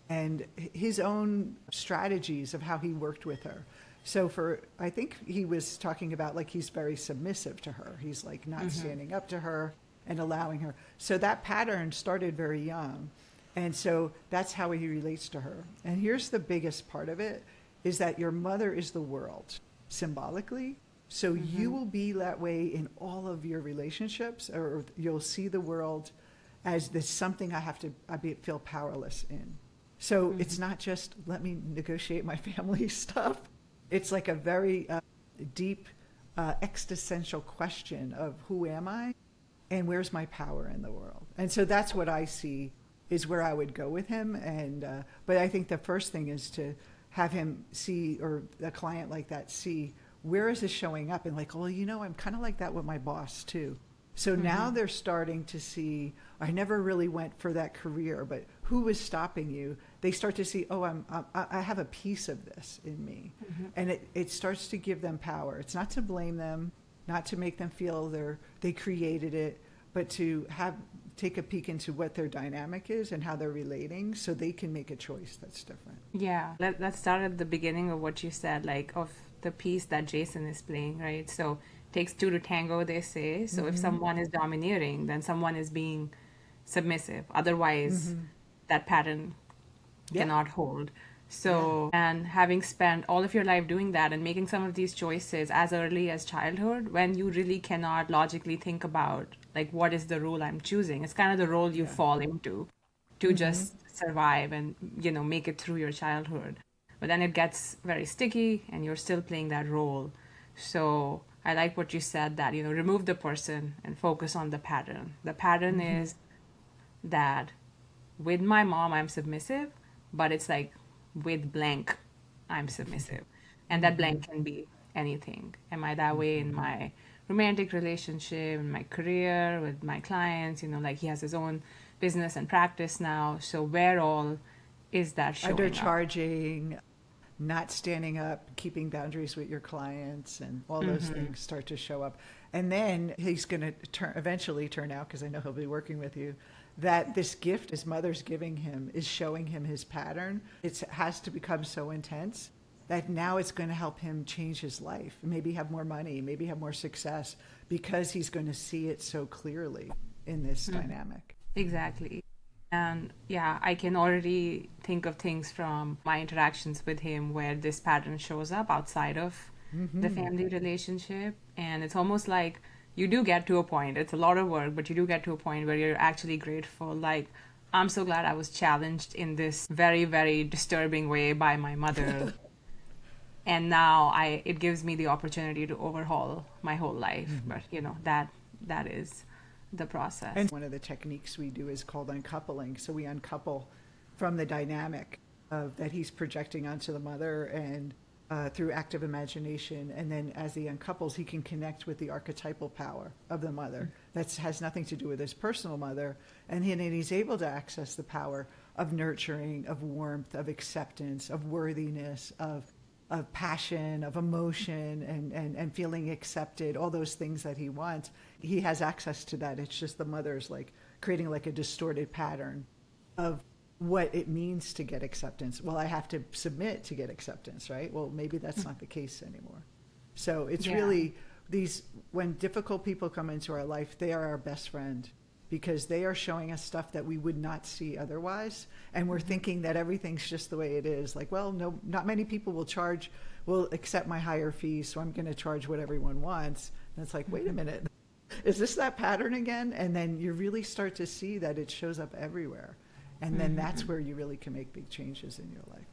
and his own strategies of how he worked with her. So I think he was talking about, like, he's very submissive to her. He's like not standing up to her and allowing her. So that pattern started very young. And so that's how he relates to her. And here's the biggest part of it, is that your mother is the world, symbolically. So you will be that way in all of your relationships, or you'll see the world as this something I feel powerless in. So it's not just, let me negotiate my family stuff. It's like a very deep existential question of who am I and where's my power in the world. And so that's what I see is where I would go with him. And but I think the first thing is to have him see, or a client like that see, where is this showing up? And like, well, I'm kind of like that with my boss too. So now they're starting to see, I never really went for that career, but who was stopping you? They start to see, I have a piece of this in me. And it starts to give them power. It's not to blame them, not to make them feel they created it, but to take a peek into what their dynamic is and how they're relating, so they can make a choice that's different. Yeah, let's start at the beginning of what you said, like of the piece that Jason is playing, right? So takes two to tango, they say. So if someone is domineering, then someone is being submissive. Otherwise, that pattern cannot hold. So, and having spent all of your life doing that and making some of these choices as early as childhood, when you really cannot logically think about, like, what is the role I'm choosing? It's kind of the role you fall into to just survive and, make it through your childhood. But then it gets very sticky and you're still playing that role. So I like what you said, that, remove the person and focus on the pattern. The pattern is that with my mom, I'm submissive, but it's like with blank, I'm submissive. And that blank can be anything. Am I that way in my romantic relationship, in my career, with my clients? Like he has his own business and practice now. So where all is that showing Undercharging, not standing up, keeping boundaries with your clients, and all those things start to show up. And then he's going to eventually turn out, because I know he'll be working with you, that this gift his mother's giving him is showing him his pattern. It has to become so intense that now it's going to help him change his life, maybe have more money, maybe have more success, because he's going to see it so clearly in this dynamic. Exactly. And yeah, I can already think of things from my interactions with him where this pattern shows up outside of the family relationship. And it's almost like you do get to a point, it's a lot of work, but you do get to a point where you're actually grateful. Like, I'm so glad I was challenged in this very, very disturbing way by my mother. And now it gives me the opportunity to overhaul my whole life. But, that is the process. And one of the techniques we do is called uncoupling. So we uncouple from the dynamic that he's projecting onto the mother, and through active imagination. And then as he uncouples, he can connect with the archetypal power of the mother. That has nothing to do with his personal mother. And then he's able to access the power of nurturing, of warmth, of acceptance, of worthiness, of passion, of emotion, and feeling accepted, all those things that he wants. He has access to that. It's just the mother's like creating like a distorted pattern of what it means to get acceptance. Well, I have to submit to get acceptance, right? Well, maybe that's not the case anymore. So it's really when difficult people come into our life, they are our best friend, because they are showing us stuff that we would not see otherwise. And we're thinking that everything's just the way it is. Like, well, no, not many people will accept my higher fees, so I'm going to charge what everyone wants. And it's like, wait a minute, is this that pattern again? And then you really start to see that it shows up everywhere. And then that's where you really can make big changes in your life.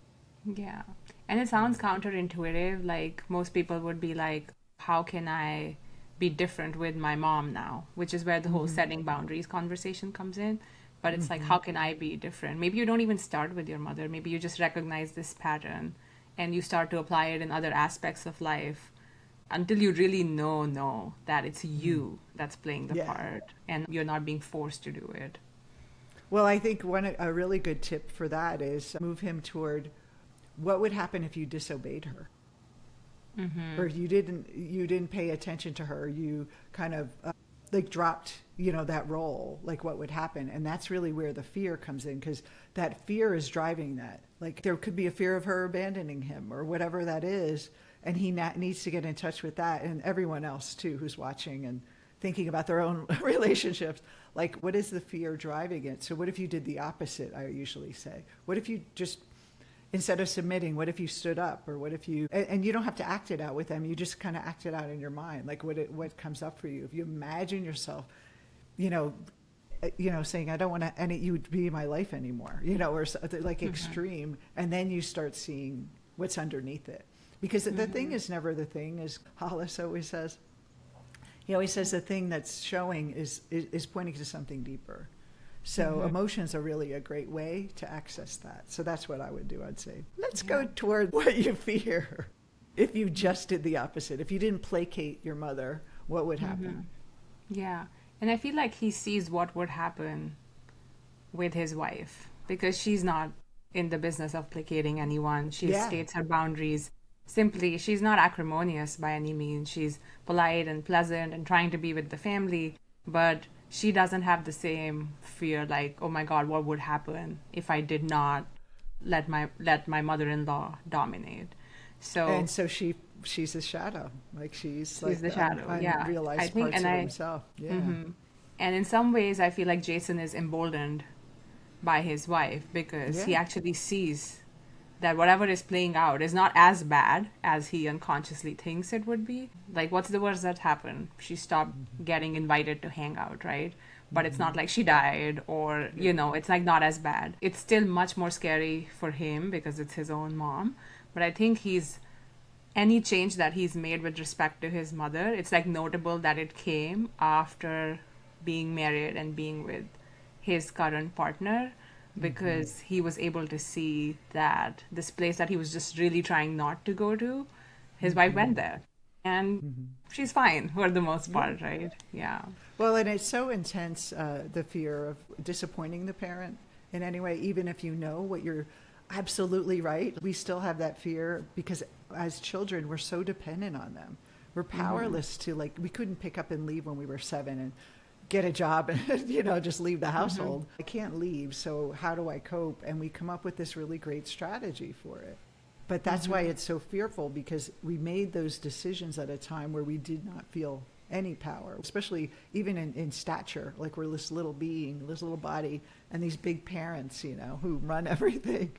Yeah. And it sounds counterintuitive. Like most people would be like, how can I be different with my mom now? Which is where the whole setting boundaries conversation comes in. But it's like, how can I be different? Maybe you don't even start with your mother. Maybe you just recognize this pattern and you start to apply it in other aspects of life until you really know that it's you that's playing the Yeah. part and you're not being forced to do it. Well, I think a really good tip for that is move him toward what would happen if you disobeyed her, or you didn't pay attention to her. You kind of like dropped, that role. Like what would happen, and that's really where the fear comes in, because that fear is driving that. Like there could be a fear of her abandoning him or whatever that is, and he needs to get in touch with that, and everyone else too who's watching and thinking about their own relationships. Like, what is the fear driving it? So what if you did the opposite? I usually say, what if you just, instead of submitting, what if you stood up? Or what if you, and you don't have to act it out with them, you just kind of act it out in your mind, like what comes up for you. If you imagine yourself, you know saying, I don't want to any you would be my life anymore, or like extreme, and then you start seeing what's underneath it. Because the thing is never the thing, as Hollis always says. He always says the thing that's showing is pointing to something deeper. So emotions are really a great way to access that. So that's what I would do. I'd say, let's go toward what you fear. If you just did the opposite, if you didn't placate your mother, what would happen? Yeah. And I feel like he sees what would happen with his wife because she's not in the business of placating anyone. She Yeah. states her boundaries simply. She's not acrimonious by any means. She's polite and pleasant and trying to be with the family, but she doesn't have the same fear like, oh my God, what would happen if I did not let my mother-in-law dominate? So And so she's a shadow. Like she's like the shadow, yeah. unrealized I think, parts and of I, himself. Yeah. and in some ways, I feel like Jason is emboldened by his wife because he Yeah. actually sees that whatever is playing out is not as bad as he unconsciously thinks it would be. Like, what's the worst that happened? She stopped getting invited to hang out, right? But it's not like she died or, it's like not as bad. It's still much more scary for him because it's his own mom. But I think any change that he's made with respect to his mother, it's like notable that it came after being married and being with his current partner because he was able to see that this place that he was just really trying not to go to, his wife went there. And she's fine for the most part, right? Yeah. Well, and it's so intense, the fear of disappointing the parent in any way, even if you know what you're absolutely right. We still have that fear because as children, we're so dependent on them. We're powerless to, like, we couldn't pick up and leave when we were 7 and get a job and, just leave the household. I can't leave, so how do I cope? And we come up with this really great strategy for it. But that's why it's so fearful, because we made those decisions at a time where we did not feel any power, especially even in stature. Like we're this little being, this little body, and these big parents, who run everything.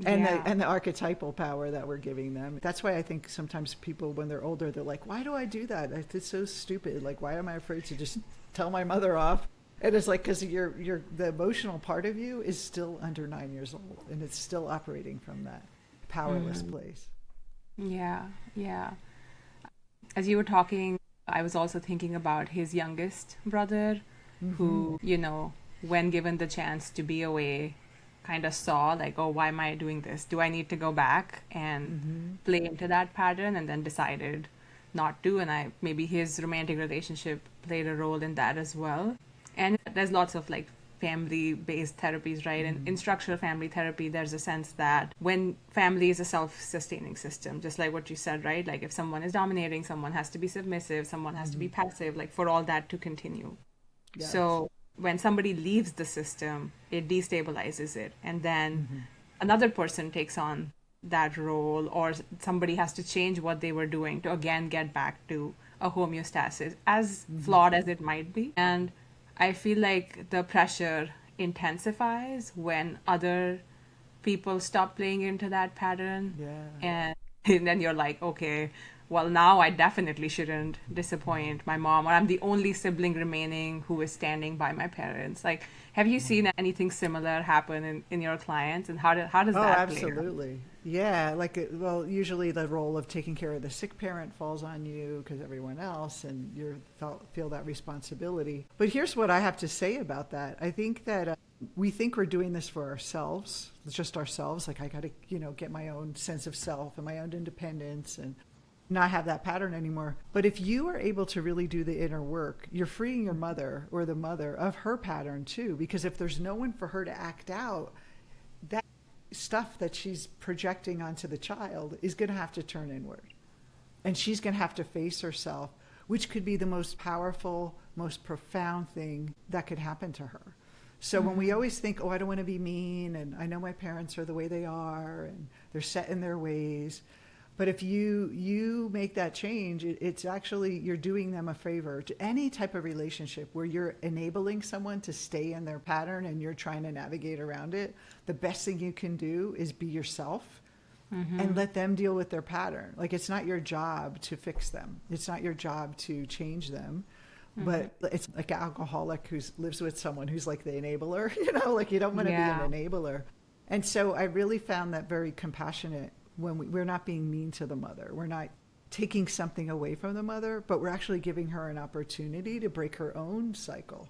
And Yeah. the archetypal power that we're giving them. That's why I think sometimes people, when they're older, they're like, why do I do that? It's so stupid. Like, why am I afraid to just tell my mother off? And it's like, because the emotional part of you is still under 9 years old, and it's still operating from that powerless place. Yeah, yeah. As you were talking, I was also thinking about his youngest brother, who, when given the chance to be away, kind of saw like, oh, why am I doing this? Do I need to go back and play into that pattern? And then decided not to. And maybe his romantic relationship played a role in that as well. And there's lots of like family-based therapies, right? And in structural family therapy, there's a sense that when family is a self-sustaining system, just like what you said, right? Like if someone is dominating, someone has to be submissive, someone has to be passive, like for all that to continue. Yes. So when somebody leaves the system, it destabilizes it. And then another person takes on that role, or somebody has to change what they were doing to again get back to a homeostasis, as flawed as it might be. And I feel like the pressure intensifies when other people stop playing into that pattern. Yeah. And then you're like, okay, well, now I definitely shouldn't disappoint my mom, or I'm the only sibling remaining who is standing by my parents. Like, have you seen anything similar happen in your clients, and how does Oh, that play out? absolutely. Yeah, like, well, usually the role of taking care of the sick parent falls on you because everyone else, and you feel that responsibility. But here's what I have to say about that. I think that we think we're doing this for ourselves, just ourselves. Like, I got to, get my own sense of self and my own independence and not have that pattern anymore. But if you are able to really do the inner work, you're freeing your mother or the mother of her pattern too, because if there's no one for her to act out, that stuff that she's projecting onto the child is going to have to turn inward. And she's going to have to face herself, which could be the most powerful, most profound thing that could happen to her. So when we always think, oh, I don't want to be mean, and I know my parents are the way they are, and they're set in their ways. But if you make that change, it's actually, you're doing them a favor. To any type of relationship where you're enabling someone to stay in their pattern and you're trying to navigate around it, the best thing you can do is be yourself and let them deal with their pattern. Like, it's not your job to fix them. It's not your job to change them. But it's like an alcoholic who lives with someone who's like the enabler, like, you don't want to be an enabler. And so I really found that very compassionate when we're not being mean to the mother. We're not taking something away from the mother, but we're actually giving her an opportunity to break her own cycle.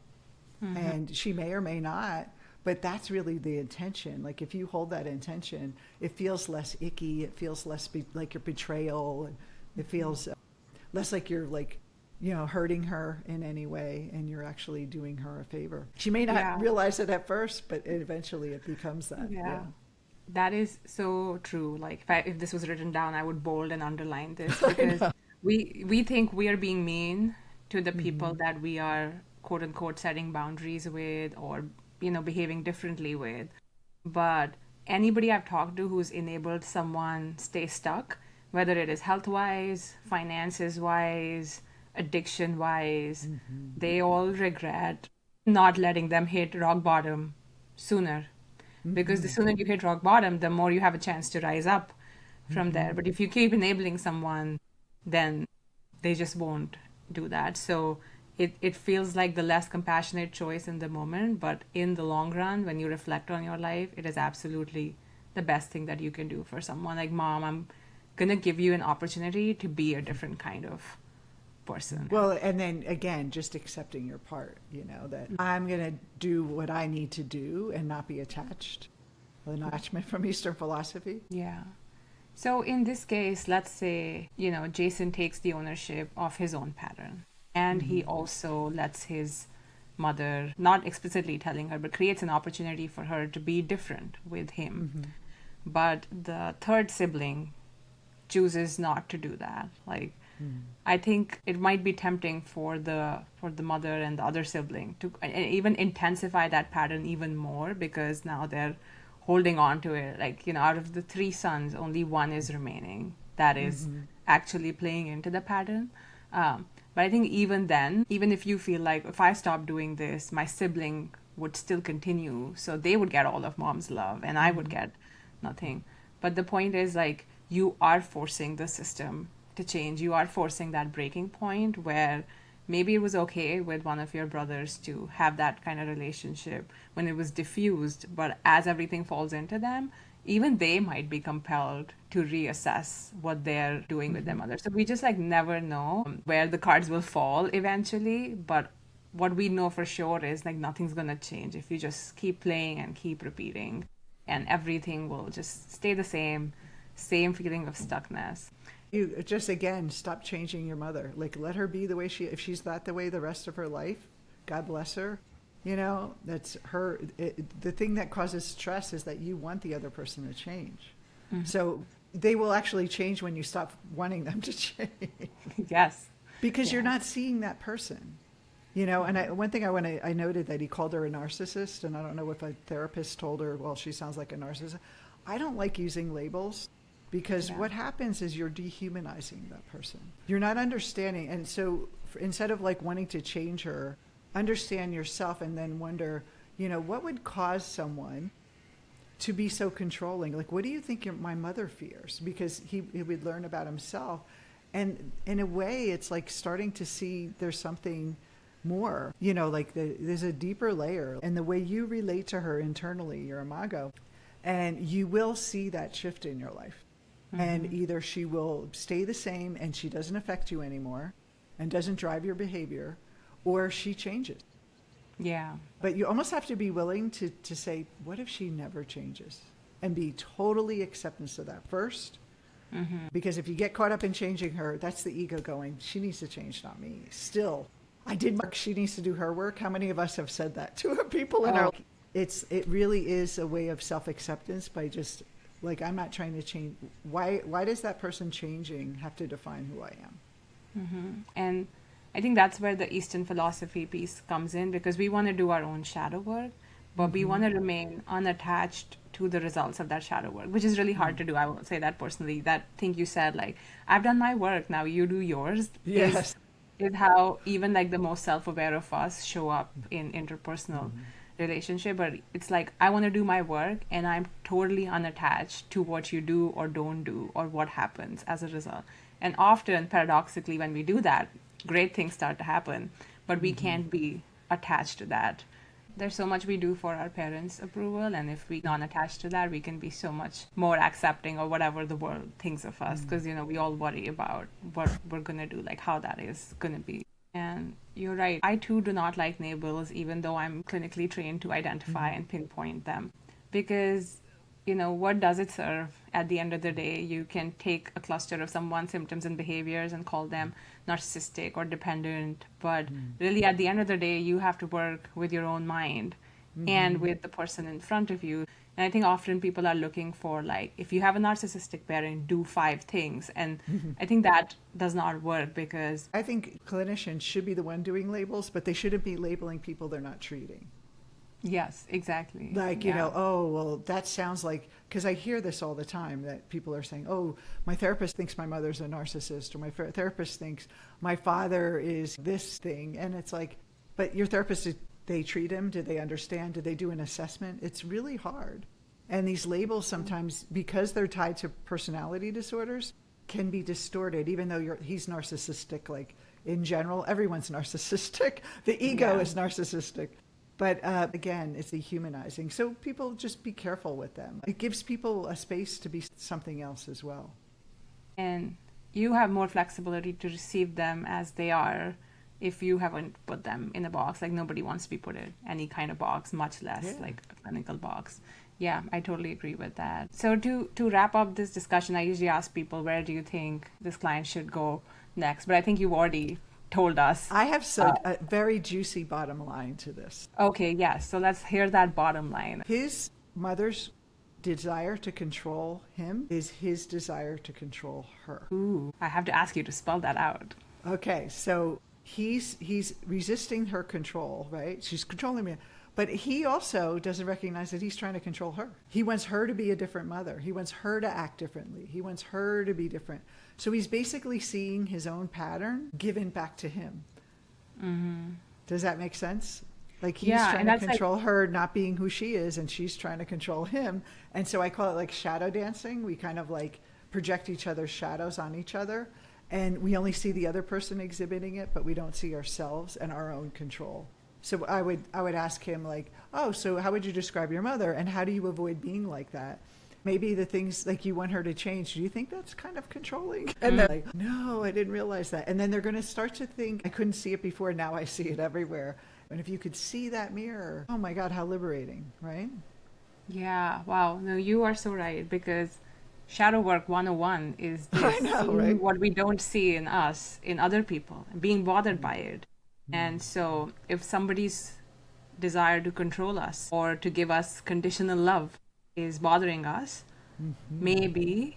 And she may or may not, but that's really the intention. Like, if you hold that intention, it feels less icky. It feels less like your betrayal. And it feels less like you're like, hurting her in any way, and you're actually doing her a favor. She may not realize it at first, but eventually it becomes that. Yeah. That is so true. Like, if this was written down, I would bold and underline this, because we think we are being mean to the people that we are, quote unquote, setting boundaries with, or behaving differently with. But anybody I've talked to who's enabled someone stay stuck, whether it is health wise, finances wise, addiction wise, they all regret not letting them hit rock bottom sooner. Because the sooner you hit rock bottom, the more you have a chance to rise up from there. But if you keep enabling someone, then they just won't do that. So it feels like the less compassionate choice in the moment, but in the long run, when you reflect on your life, it is absolutely the best thing that you can do for someone. Like, Mom, I'm gonna give you an opportunity to be a different kind of person. Well, and then again, just accepting your part, that I'm going to do what I need to do and not be attached. An attachment from Eastern philosophy. Yeah. So in this case, let's say, Jason takes the ownership of his own pattern, and he also lets his mother, not explicitly telling her, but creates an opportunity for her to be different with him. But the third sibling chooses not to do that. Like, I think it might be tempting for the mother and the other sibling to even intensify that pattern even more, because now they're holding on to it. Like, out of the 3 sons, only one is remaining that is actually playing into the pattern. But I think even then, even if you feel like, if I stop doing this, my sibling would still continue, so they would get all of Mom's love and I would get nothing. But the point is, like, you are forcing the system to change. You are forcing that breaking point where maybe it was okay with one of your brothers to have that kind of relationship when it was diffused, but as everything falls into them, even they might be compelled to reassess what they're doing with their mother. So we just, like, never know where the cards will fall eventually, but what we know for sure is, like, nothing's gonna change if you just keep playing and keep repeating, and everything will just stay the same feeling of stuckness. You just, again, stop changing your mother. Like, let her be the way if she's that the way the rest of her life, God bless her. That's her. The thing that causes stress is that you want the other person to change. So they will actually change when you stop wanting them to change. Yes. Because you're not seeing that person. And one thing I noted that he called her a narcissist, and I don't know if a therapist told her, well, she sounds like a narcissist. I don't like using labels. Because what happens is you're dehumanizing that person. You're not understanding. And so instead of, like, wanting to change her, understand yourself and then wonder, what would cause someone to be so controlling? Like, what do you think my mother fears? Because he would learn about himself. And in a way, it's like starting to see there's something more, you know, like there's a deeper layer. And the way you relate to her internally, your imago, and you will see that shift in your life. And either she will stay the same and she doesn't affect you anymore and doesn't drive your behavior, or she changes. Yeah. But you almost have to be willing to say, what if she never changes? And be totally acceptance of that first. Because if you get caught up in changing her, that's the ego going, she needs to change, not me. Still, I did mark, she needs to do her work. How many of us have said that to people in our... It really is a way of self-acceptance by just, like, I'm not trying to change. Why does that person changing have to define who I am? And I think that's where the Eastern philosophy piece comes in, because we want to do our own shadow work, but we want to remain unattached to the results of that shadow work, which is really hard to do. I will say that personally. That thing you said, like, I've done my work, now you do yours, Yes. is how even like the most self-aware of us show up in interpersonal relationship. But it's like, I want to do my work and I'm totally unattached to what you do or don't do or what happens as a result. And often, paradoxically, when we do that, great things start to happen, but we can't be attached to that. There's so much we do for our parents' approval, and if we're not attached to that, we can be so much more accepting of whatever the world thinks of us, because, you know, we all worry about what we're going to do, like how that is going to be. And you're right. I too do not like labels, even though I'm clinically trained to identify and pinpoint them, because, you know, what does it serve? At the end of the day, you can take a cluster of someone's symptoms and behaviors and call them narcissistic or dependent, but really at the end of the day, you have to work with your own mind and with the person in front of you. And I think often people are looking for, like, if you have a narcissistic parent, do 5 things. And I think that does not work, because I think clinicians should be the one doing labels, but they shouldn't be labeling people they're not treating. yes, exactly. Like, you know, oh, well, that sounds like, because I hear this all the time, that people are saying, oh, my therapist thinks my mother's a narcissist, or my therapist thinks my father is this thing. And it's like, but your therapist, did they treat him? Did they understand? Did they do an assessment? It's really hard. And these labels sometimes, because they're tied to personality disorders, can be distorted, even though he's narcissistic. Like, in general, everyone's narcissistic. The ego is narcissistic. But again, it's dehumanizing. So people just be careful with them. It gives people a space to be something else as well. And you have more flexibility to receive them as they are if you haven't put them in a box. Like, nobody wants to be put in any kind of box, much less like a clinical box. Yeah, I totally agree with that. So to wrap up this discussion, I usually ask people, where do you think this client should go next? But I think you've already told us. I have a very juicy bottom line to this. Okay, yes. So let's hear that bottom line. His mother's desire to control him is his desire to control her. Ooh, I have to ask you to spell that out. Okay, so he's resisting her control, right? She's controlling me. But he also doesn't recognize that he's trying to control her. He wants her to be a different mother. He wants her to act differently. He wants her to be different. So he's basically seeing his own pattern given back to him. Does that make sense? Like, he's trying to control her not being who she is, and she's trying to control him. And so I call it like shadow dancing. We kind of like project each other's shadows on each other, and we only see the other person exhibiting it, but we don't see ourselves and our own control. So I would ask him, like, oh, so how would you describe your mother, and how do you avoid being like that? Maybe the things like you want her to change, do you think that's kind of controlling? And they're like, no, I didn't realize that. And then they're going to start to think, I couldn't see it before, now I see it everywhere. And if you could see that mirror, oh my God, how liberating, right? Yeah, wow. No, you are so right, because shadow work 101 is this, right? What we don't see in us, in other people, being bothered by it. And so if somebody's desire to control us or to give us conditional love is bothering us, maybe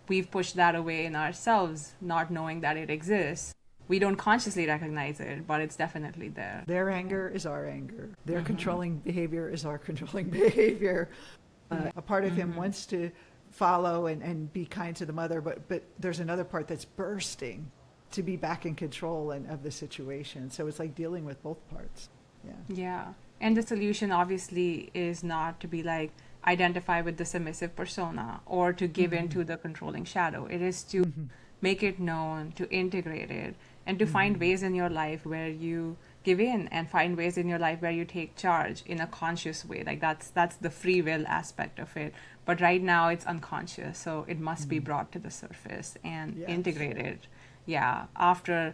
we've pushed that away in ourselves, not knowing that it exists. We don't consciously recognize it, but it's definitely there. Their anger is our anger. Their controlling behavior is our controlling behavior. A part of him wants to follow and be kind to the mother, but there's another part that's bursting to be back in control of the situation. So it's like dealing with both parts. Yeah. And the solution obviously is not to be like identify with the submissive persona or to give in to the controlling shadow. It is to make it known, to integrate it, and to find ways in your life where you give in, and find ways in your life where you take charge in a conscious way. Like that's the free will aspect of it. But right now it's unconscious, so it must be brought to the surface and Yes. integrated. Yeah, after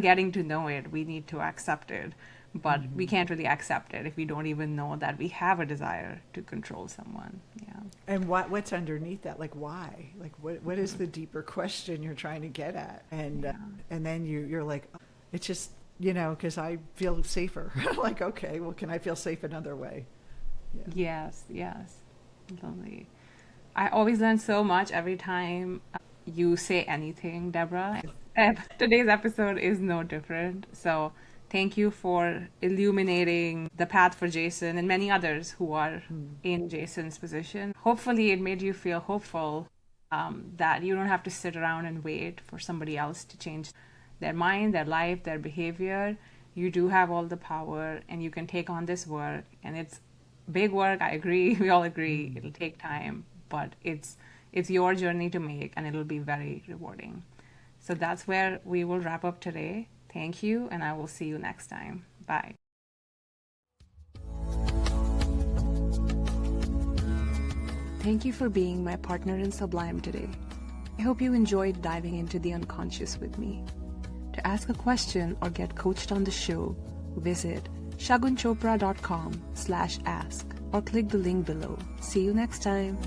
getting to know it, we need to accept it. But we can't really accept it if we don't even know that we have a desire to control someone. Yeah. And what's underneath that? Like, why? Like, what is the deeper question you're trying to get at? And then you're like, oh, it's just, because I feel safer. Like, okay, well, can I feel safe another way? Yeah. Yes. Lovely. I always learn so much every time you say anything, Debra. And today's episode is no different. So thank you for illuminating the path for Jason and many others who are in Jason's position. Hopefully it made you feel hopeful that you don't have to sit around and wait for somebody else to change their mind, their life, their behavior. You do have all the power, and you can take on this work. And it's big work, I agree. We all agree. It'll take time, but it's your journey to make, and it'll be very rewarding. So that's where we will wrap up today. Thank you, and I will see you next time. Bye. Thank you for being my partner in Sublime today. I hope you enjoyed diving into the unconscious with me. To ask a question or get coached on the show, visit shagunchopra.com/ask or click the link below. See you next time.